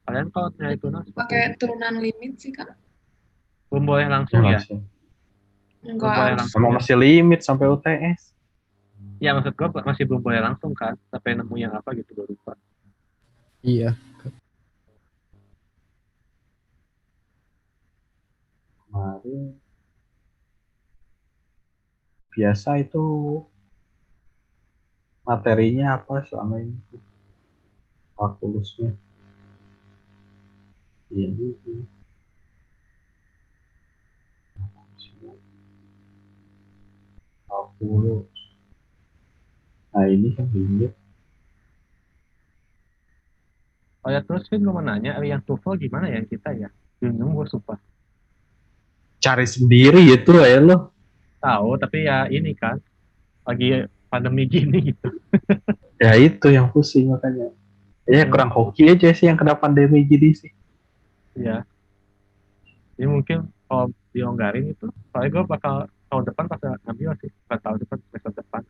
Kalian kalau nyari tunas Pakai turunan limit sih, Kak. belum boleh langsung ya? Masih. Belum Enggak boleh harus. langsung Emang ya? masih limit sampai UTS. Ya maksud gue masih belum boleh langsung kan? Sampai nemu yang apa gitu gue lupa. Iya. Kemarin biasa itu materinya apa selama ini? Kalkulusnya. Ini. Kalkulus. Nah ini kan limit. Oh ya terus Vin gue mau nanya, yang TOEFL gimana ya kita ya? Bingung gue sumpah. Cari sendiri itu ya lo. Tahu tapi ya ini kan lagi pandemi gini gitu. Ya itu yang pusing makanya. Ya kurang hoki aja sih yang kena pandemi gini sih. Ya, jadi mungkin kalau dilonggarin itu, soalnya gue bakal tahun depan pas ngambil sih, bukan tahun depan semester depan.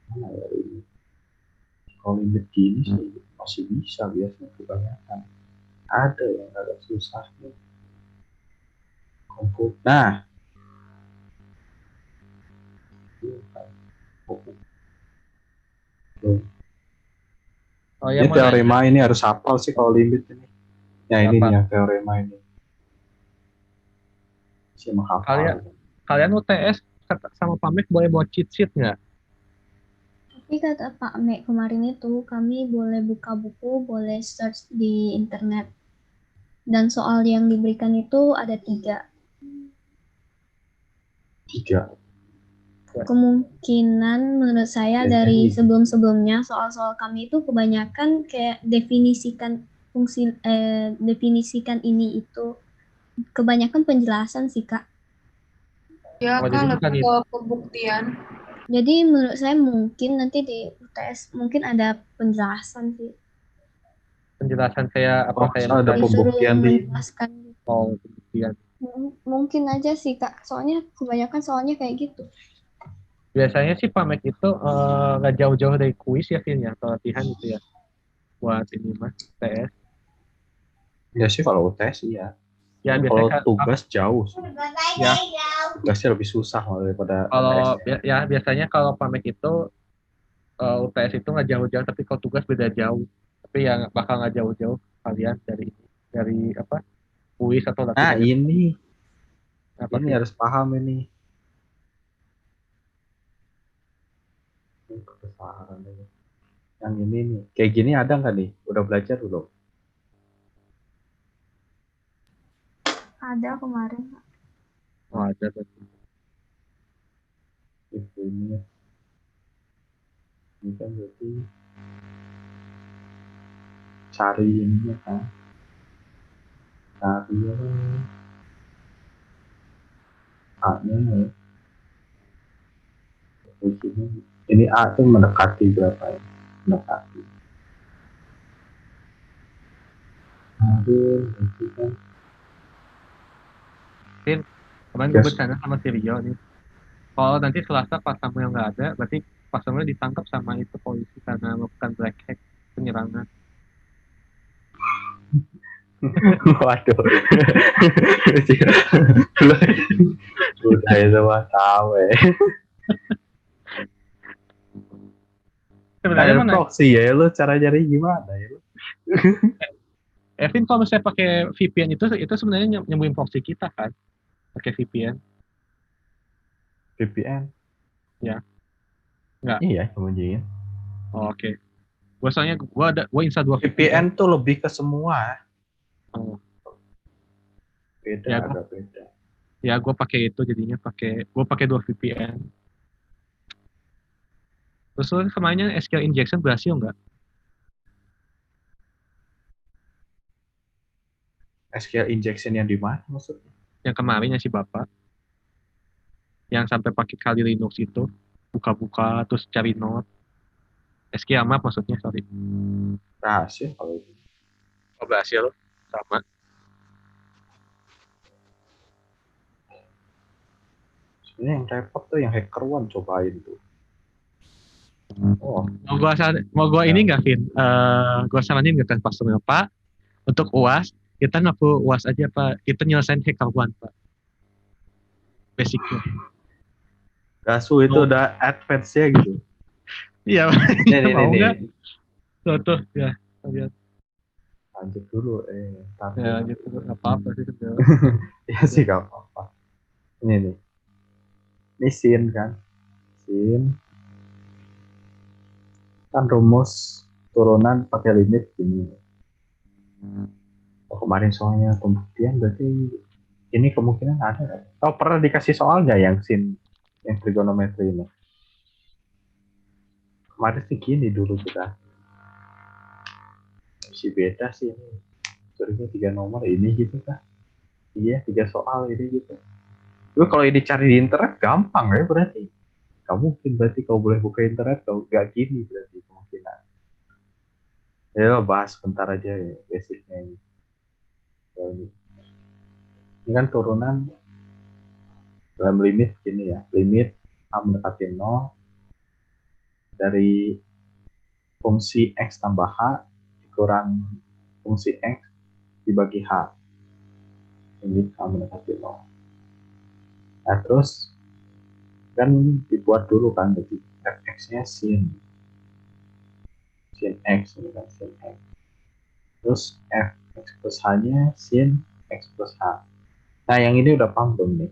Mana ya ini? Kalau limit gini sih masih bisa biasanya kebanyakan. Ada yang agak susah nih. Komputer. Nah, Oh ya ini mau nanya, teorema ini harus hafal sih kalau limit ini. Ya ini Apa? nih yang teorema ini. Sih menghafal. kalian UTS sama Pamek boleh bawa cheat sheet nggak? Tapi kata Pak Mek kemarin itu kami boleh buka buku, boleh search di internet. Dan soal yang diberikan itu ada 3. 3. Kemungkinan menurut saya Biasanya dari gitu. sebelum-sebelumnya soal-soal kami itu kebanyakan kayak definisikan ini itu kebanyakan penjelasan sih Kak. Ya Oh, Kak, jadi bukan lebih itu ke pembuktian. Jadi menurut saya mungkin nanti di UTS mungkin ada penjelasan sih. penjelasan kayak apa, Oh, kayak so ada misalnya Disuruh pembuktian di menjelaskan gitu. pembuktian. Mungkin aja sih Kak. Soalnya kebanyakan soalnya kayak gitu. Biasanya sih Pamek itu nggak jauh-jauh dari kuis ya, Vin, ya, atau latihan gitu ya, buat ini mah TS. ya sih kalau UTS iya. Ya biasanya Kalau kan, tugas jauh sih. ya Tugasnya lebih susah malah daripada kalau UTS. ya biasanya kalau Pamek itu UTS itu nggak jauh-jauh, tapi kalau tugas beda jauh. Tapi yang bakal nggak jauh-jauh kalian dari apa, kuis atau Nah, latihannya apa ini sih? harus paham ini. Ini kebesaran ini. Yang ini nih, kayak gini ada nggak nih? Udah belajar belum? Ada kemarin. Oh, ada berarti. Ini kan berarti cari ini kan, cari A-nya ya. Di sini, ini A itu mendekati berapa ya? Mendekati. Aduh, itu kan Vin, kemarin gue gas. bercanda sama si Rio nih. Kalau nanti Selasa pas kamu yang nggak ada, berarti pas kamu ditangkap sama itu polisi karena melakukan black hack penyerangan. Waduh. Udah itu mah tahu ya. Sebenarnya Ada mana? proxy ya, lu cara nyari gimana ya? Evin kalau misalnya pakai VPN itu sebenarnya nyembuhin proxy kita kan, pakai VPN. VPN. Ya, nggak. Iya, kemudian. Oh, oke. Gue soalnya gue install 2 VPN. VPN tuh lebih ke semua. Oh, Beda, ya agak beda. gue pakai itu jadinya gue pakai 2 VPN. Terus lu kemarinnya SQL injection berhasil nggak? SQL injection yang di mana maksudnya? Yang kemarinnya si Bapak, yang sampai pakai kali Linux itu, buka-buka terus cari note. SQL map maksudnya, sorry. Rahasia kalau itu. Oh, berhasil. Sama. Sebenarnya yang repot tuh yang hacker one cobain tuh. Oh, Mau gua ini nggak, Vin? Gua saranin nggak kan pas sama Pak, untuk UAS, kita ngaku UAS aja, Pak. Kita nyelesain hacker one, Pak. Basicnya. Gasu itu udah advance-nya gitu. Iya, Nih, mau nih. nggak? Tuh, ya. Lihat. Lanjut dulu, ntar Ya, dulu. gitu. Nggak apa-apa sih. Ya sih gak apa-apa. Ini nih. Ini sin kan. Sin. Kan rumus turunan pakai limit gini. Oh, kemarin soalnya pembuktian berarti ini kemungkinan ada. Oh, pernah dikasih soalnya yang sin yang trigonometri ini. Kemarin sih gini dulu kita. Si beda sih ini. Curinya 3 nomor ini gitu kan. Iya, 3 soal ini gitu. Tapi kalau ini cari di internet gampang ya berarti. Kamu mungkin berarti kau boleh buka internet kau gak gini berarti kemungkinan. Ya bahas sebentar aja ya basicnya ini. Ini kan turunan dalam limit gini ya. Limit A mendekati 0 dari fungsi X tambah H dikurang fungsi X dibagi H. Limit A mendekati 0. Nah terus kan dibuat dulu kan jadi fx-nya sin x ini kan sin x. Terus fx plus h-nya sin x plus h. Nah yang ini udah paham belum nih?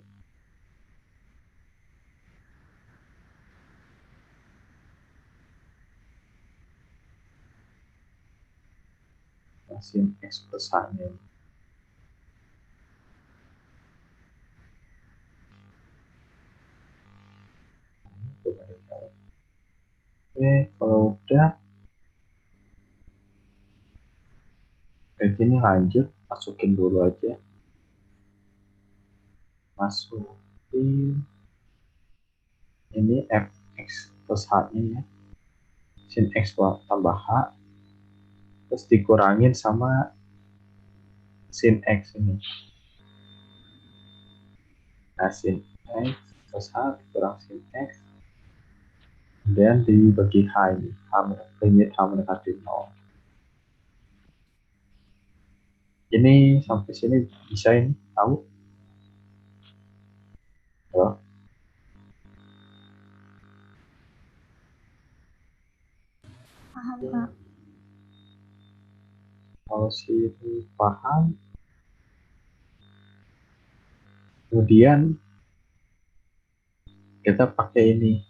Nah, sin x plus h-nya. Oke, kalau udah kayak gini lanjut, masukin dulu aja. Masukin ini fx plus h-nya ya. Sin x tambah h, terus dikurangin sama sin x ini. Nah, sin x plus h dikurang sin x, kemudian dibagi h ini, limit h mendekati 0. Ini sampai sini bisa ini, tahu? Halo? Paham, Kak. Kalau sini paham, kemudian kita pakai ini,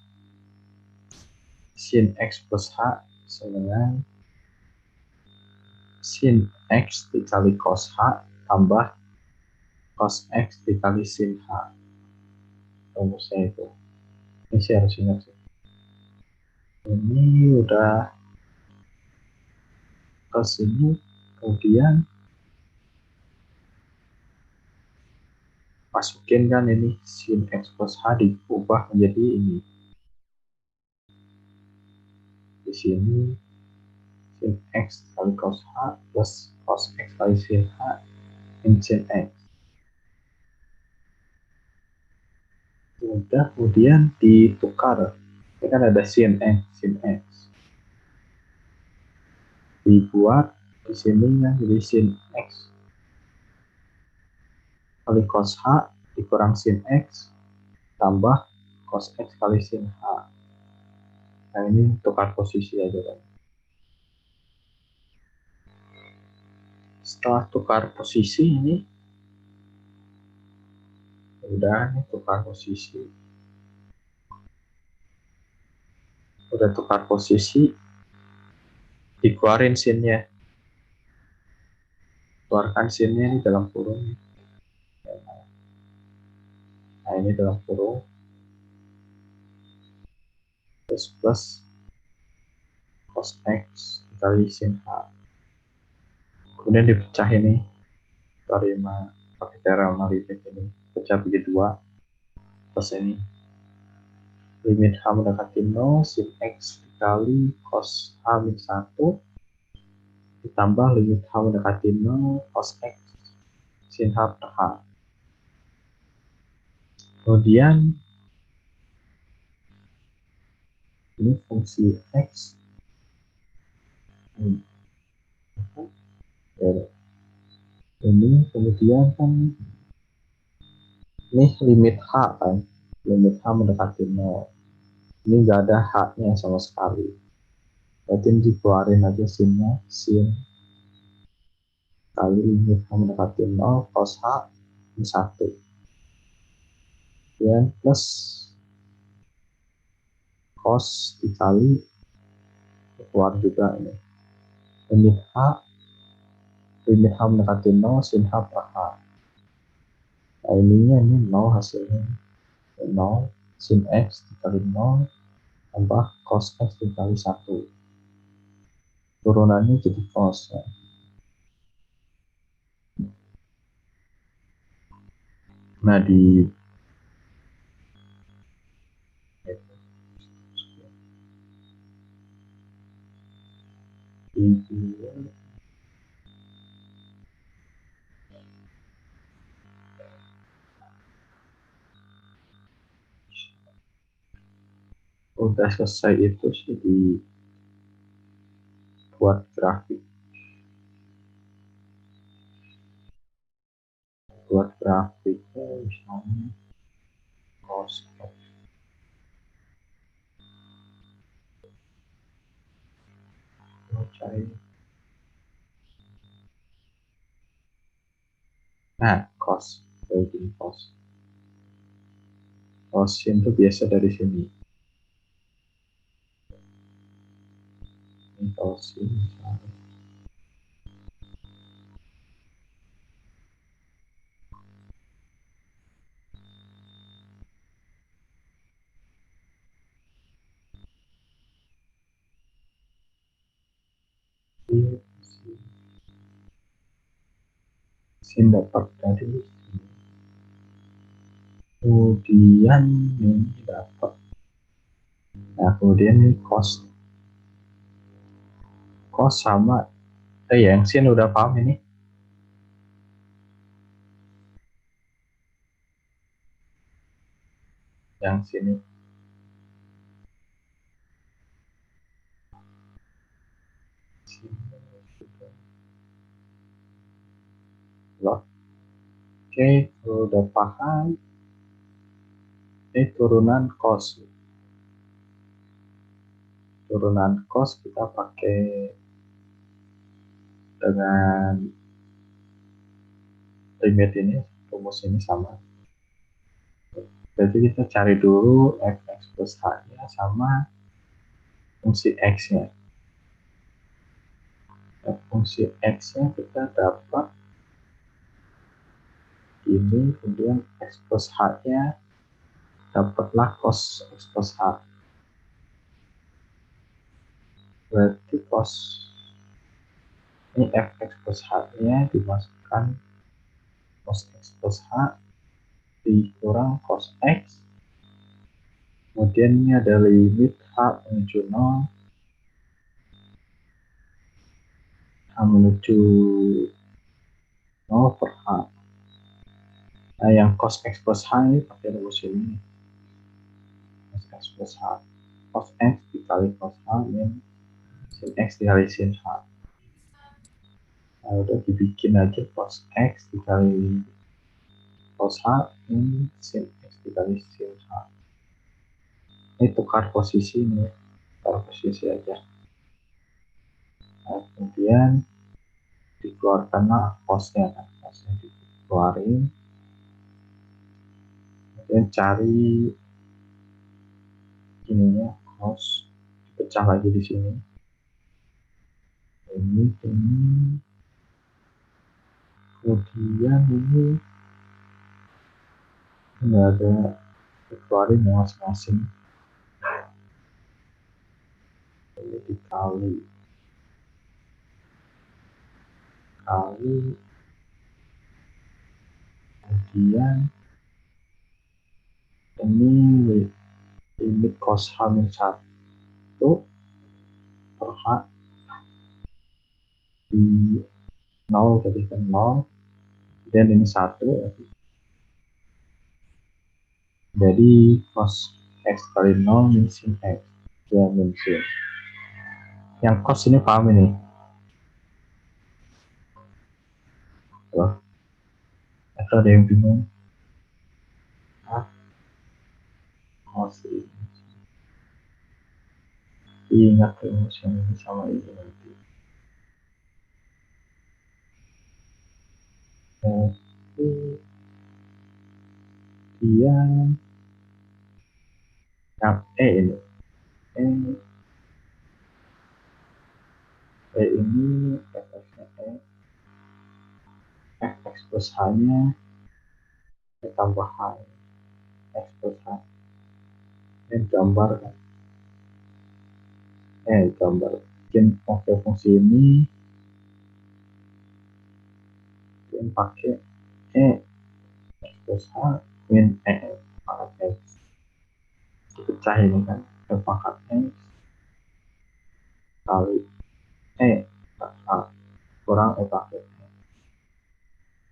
sin x plus h sama dengan sin x dikali cos h tambah cos x dikali sin h. Rumusnya itu. Ini sih harus ingat sih. Ini udah ke sini, kemudian masukin kan ini sin x plus h diubah menjadi ini. Di sini sin x kali cos h plus cos x kali sin h min sin x. Udah, kemudian ditukar. Ini kan ada sin x. Dibuat di sini ya, jadi sin x kali cos h dikurang sin x tambah cos x kali sin h. Nah, ini tukar posisi aja kan. Setelah tukar posisi ini, udah nih tukar posisi. Udah tukar posisi, dikeluarin sinnya. Keluarkan sinnya ini dalam kurung. Nah, ini dalam kurung. Terus plus cos x dikali sin h. Kemudian dipecah ini. Terima pakai cara limit ini. Pecah bagi 2. Terus ini. Limit h mendekati 0, sin x dikali cos h min 1. Ditambah limit h mendekati 0, cos x sin h per h. Kemudian ini fungsi x. Ini kemudian kan ini limit h kan, limit h mendekati 0. Ini nggak ada h-nya sama sekali. Berarti dikeluarin aja sinnya, sin kali limit h mendekati 0 cos h min 1. Kemudian plus cos dikali keluar juga ini. Limit h mendekati 0 sin h per h. Nah, ininya ini 0 hasilnya. 0 sin x dikali 0 tambah cos x dikali 1. Turunannya jadi cos. Ya. Nah, di udah selesai itu sih dibuat grafik. Buat grafiknya misalnya cos x. Cari. Nah, cos. Jadi cos. Cosin itu biasa dari sini. Ini cosin misalnya. sin dapat dari sini. Kemudian ini dapat. Nah, kemudian ini cos sama yang sin udah paham ini. Yang sini loh. Oke, kalau udah paham, ini turunan cos. Turunan cos kita pakai dengan limit ini, rumus ini sama. Jadi kita cari dulu fx plus h-nya sama fungsi x-nya. Fungsi x-nya kita dapat ini, kemudian x plus h-nya dapatlah cos x plus h. Berarti cos ini fx plus h-nya dimasukkan cos x plus h dikurang cos x. Kemudian ini ada limit h menuju 0, h menuju 0 per h. Nah, yang cos x plus h ini pakai rumus ini. Cos x plus h. Cos x dikali cos h min sin x dikali sin h. Nah, udah dibikin aja cos x dikali cos h min sin x dikali sin h. Ini tukar posisi nih. Tukar posisi aja. Nah, kemudian dikeluarkanlah cosnya. Nah, cosnya dikeluarin. Kemudian cari ininya cos, dipecah lagi di sini. Ini. Kemudian ini nggak ada, dikeluarin ya masing-masing. Ini dikali kemudian ini limit cos h min 1 per h di 0, jadi kan 0, dan ini 1, jadi cos x kali 0 min sin x, ya min sin. Yang cos ini paham ini? Loh, atau ada yang bingung? Cos ini. Ingat rumus yang ini sama ini nanti. Kemudian yang ini. Ini fx-nya fx plus h-nya tambah h, x plus h. Ini gambar kan? Gambar. Bikin pakai fungsi ini, bikin pakai x plus h min pangkat x. Dipecah ini kan, pangkat x kali h kurang pangkat x.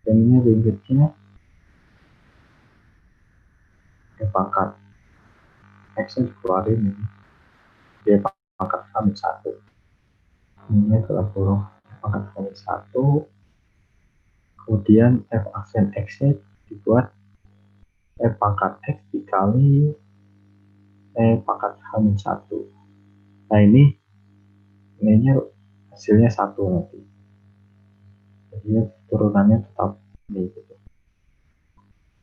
Dan ini limitnya pangkat x-nya dikeluarin ini. Dia pangkat h min 1. Ini adalah kurung pangkat h min 1. Kemudian f aksen x-nya dibuat pangkat x dikali pangkat h min 1. Nah, ini hasilnya 1 nanti. Jadi turunannya tetap ini gitu.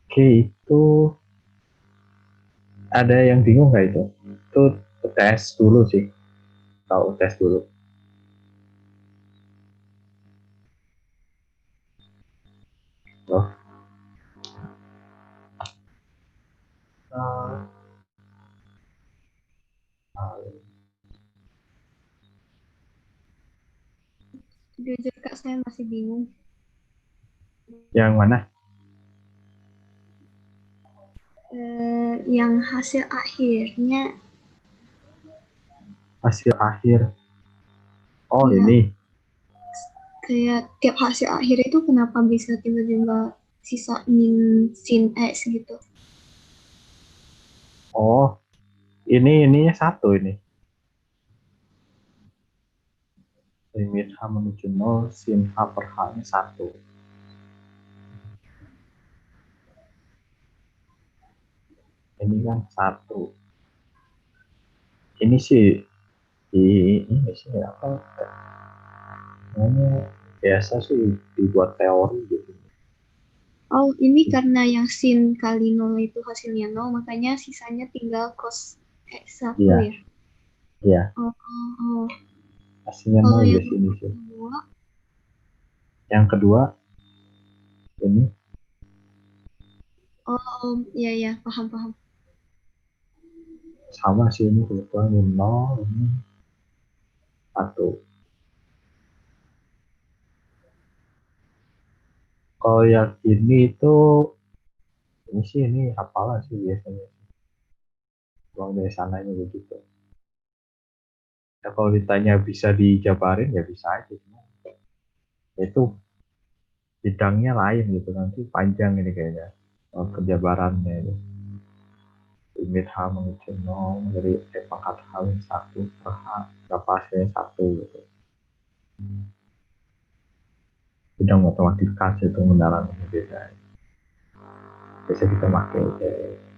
Oke, itu ada yang bingung nggak itu? Itu tes dulu sih. Tahu tes dulu. Loh. Jujur Kak, saya masih bingung. Yang mana? Yang hasil akhirnya Hasil akhir. Oh, ya ini. kayak tiap hasil akhir itu kenapa bisa tiba-tiba sisa min sin x gitu. Oh, ini satu ini. Limit H menuju 0, sin H per H-nya 1. Ini kan 1. Ini sih ini sih apa namanya, biasa sih dibuat teori gitu. Oh, ini karena yang sin kali 0 itu hasilnya 0, makanya sisanya tinggal cos X1 Iya, ya? iya. Oh. Hasilnya Kalau 0 di yang sini sih. kedua, Yang kedua, ini ya, paham. sama sih, ini kebetulan ini 0, ini 1. Kalau yang ini itu, ini sih, ini hafalan sih biasanya. Uang dari sananya begitu. Ya, kalau ditanya bisa dijabarin, ya bisa aja. Itu bidangnya lain gitu, nanti panjang ini kayaknya. Penjabarannya itu. Limit H menuju 0 dari pangkat H min 1 per H, berapa hasilnya 1 gitu. Bidang matematika itu mendalami beda. Biasa kita pakai kayak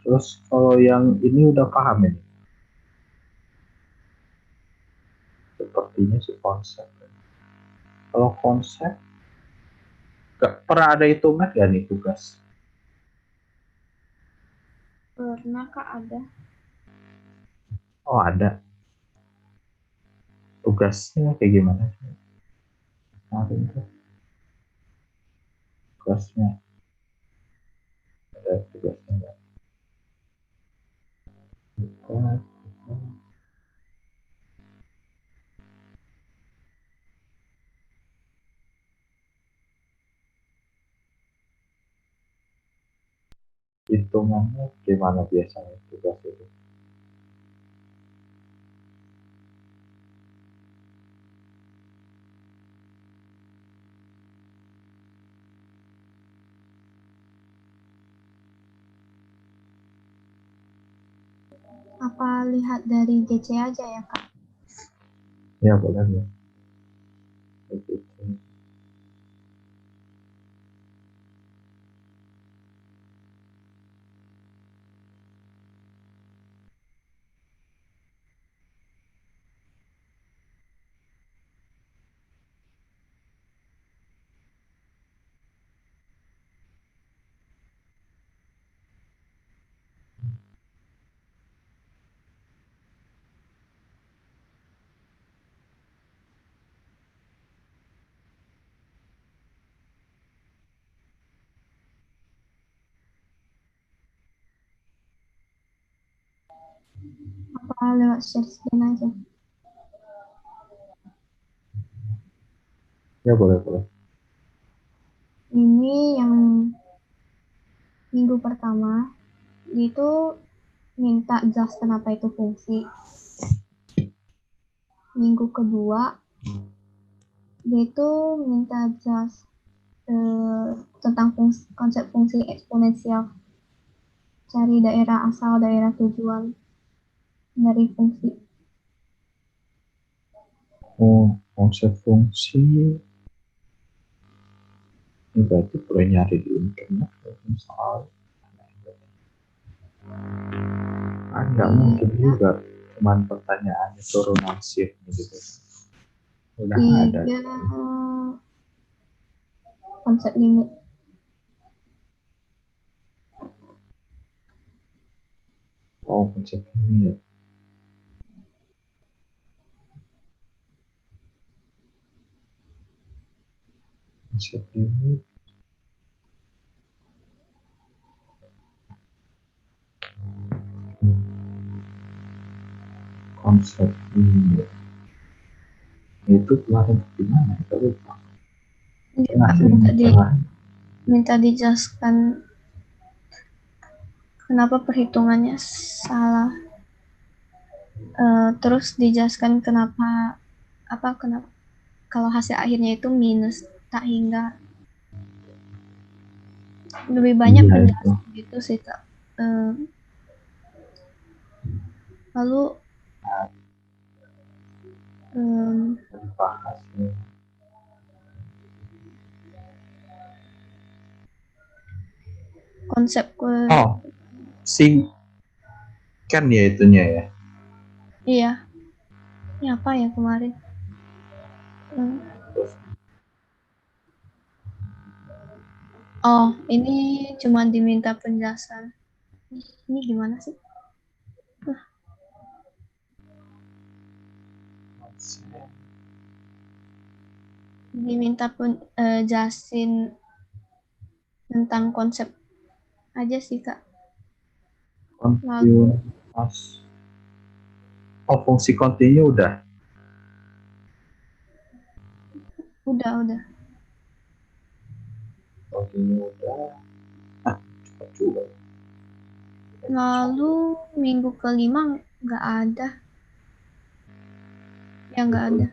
terus kalau yang ini udah paham ini, sepertinya sih konsep. Kalau konsep gak pernah ada hitungan ya nih tugas. pernah Kak ada. Oh ada. Tugasnya kayak gimana sih? Kemarin tuh tugasnya ada tugasnya nggak? Tugas. Hitungannya gimana biasanya tugas itu? Apa lihat dari GC aja ya Kak? Ya boleh ya. Begitu. Apa lewat share screen aja? Ya boleh. Ini yang minggu pertama, itu minta jelaskan apa itu fungsi. Minggu kedua, dia itu minta jelas tentang konsep fungsi eksponensial. Cari daerah asal, daerah tujuan dari fungsi. Oh, konsep fungsi ini berarti boleh nyari di internet soal kan nggak mungkin juga cuman pertanyaannya turunan shift gitu. Udah ada. Tiga konsep limit. Oh, konsep ini ya. Konsep ini. konsep ini itu kemarin gimana? Kita lupa. Tengah sih, tengah. minta dijelaskan kenapa perhitungannya salah. Terus dijelaskan kenapa kalau hasil akhirnya itu minus tak hingga. Lebih banyak Iya, penjelasan gitu sih Kak. Lalu dibahas ya. konsep Oh, si kan ya itunya ya. iya. Ini apa ya kemarin? Oh, ini cuma diminta penjelasan. Ini gimana sih? Diminta jelasin tentang konsep aja sih Kak. Kontinuas. Oh, fungsi kontinu udah. Udah. Kontinu udah. Cepat juga. Lalu minggu kelima nggak ada. Ya nggak ada.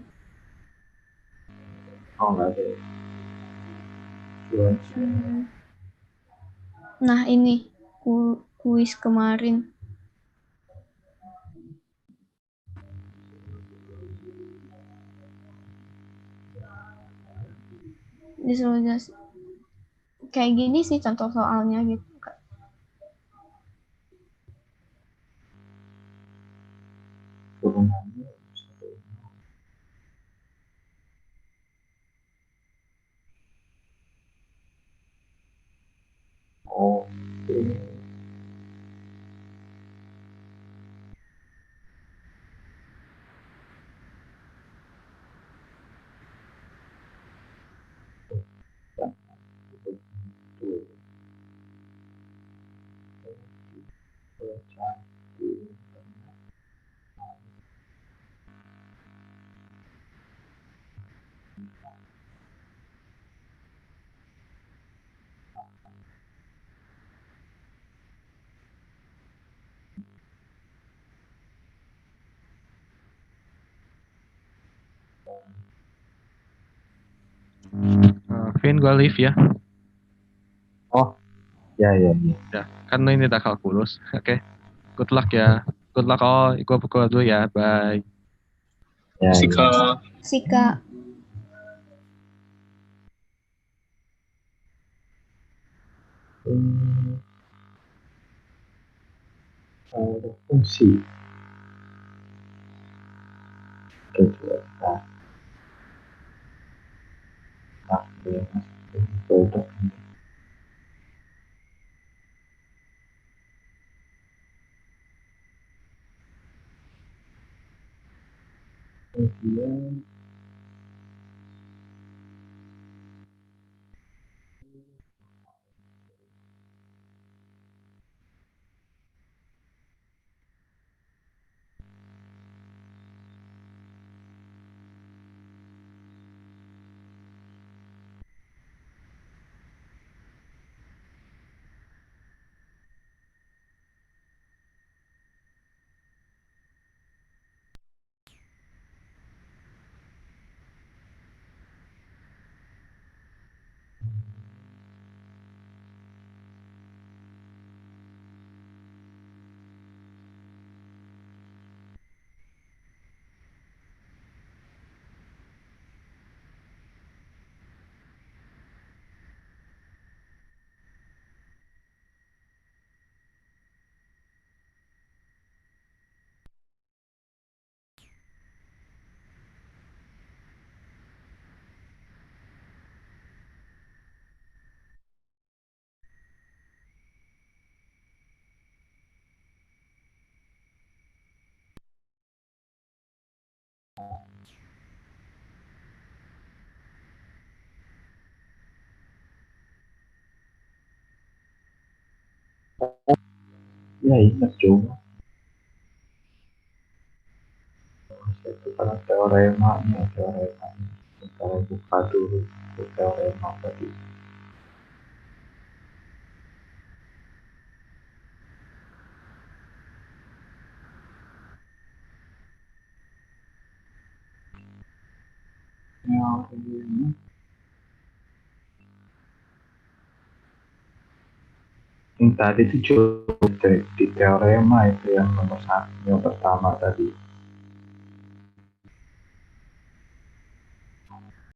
Oh, nggak ada. Nah ini kuis kemarin. Disuruh jelasin. Kayak gini sih contoh soalnya gitu Kak. Turunannya. Oh, Vin, gue live ya. Oh, ya. Ya, kan ini udah kalkulus. Oke. Good luck ya. Good luck. Oh, gue pukul dulu ya. Bye. Ya, Sika. Sika. Fungsi. Oke, coba. Kemudian ya ingat juga. teoremanya. Kita buka dulu ke teorema tadi. Yang tadi itu cukup di teorema itu yang nomor satu, yang pertama tadi.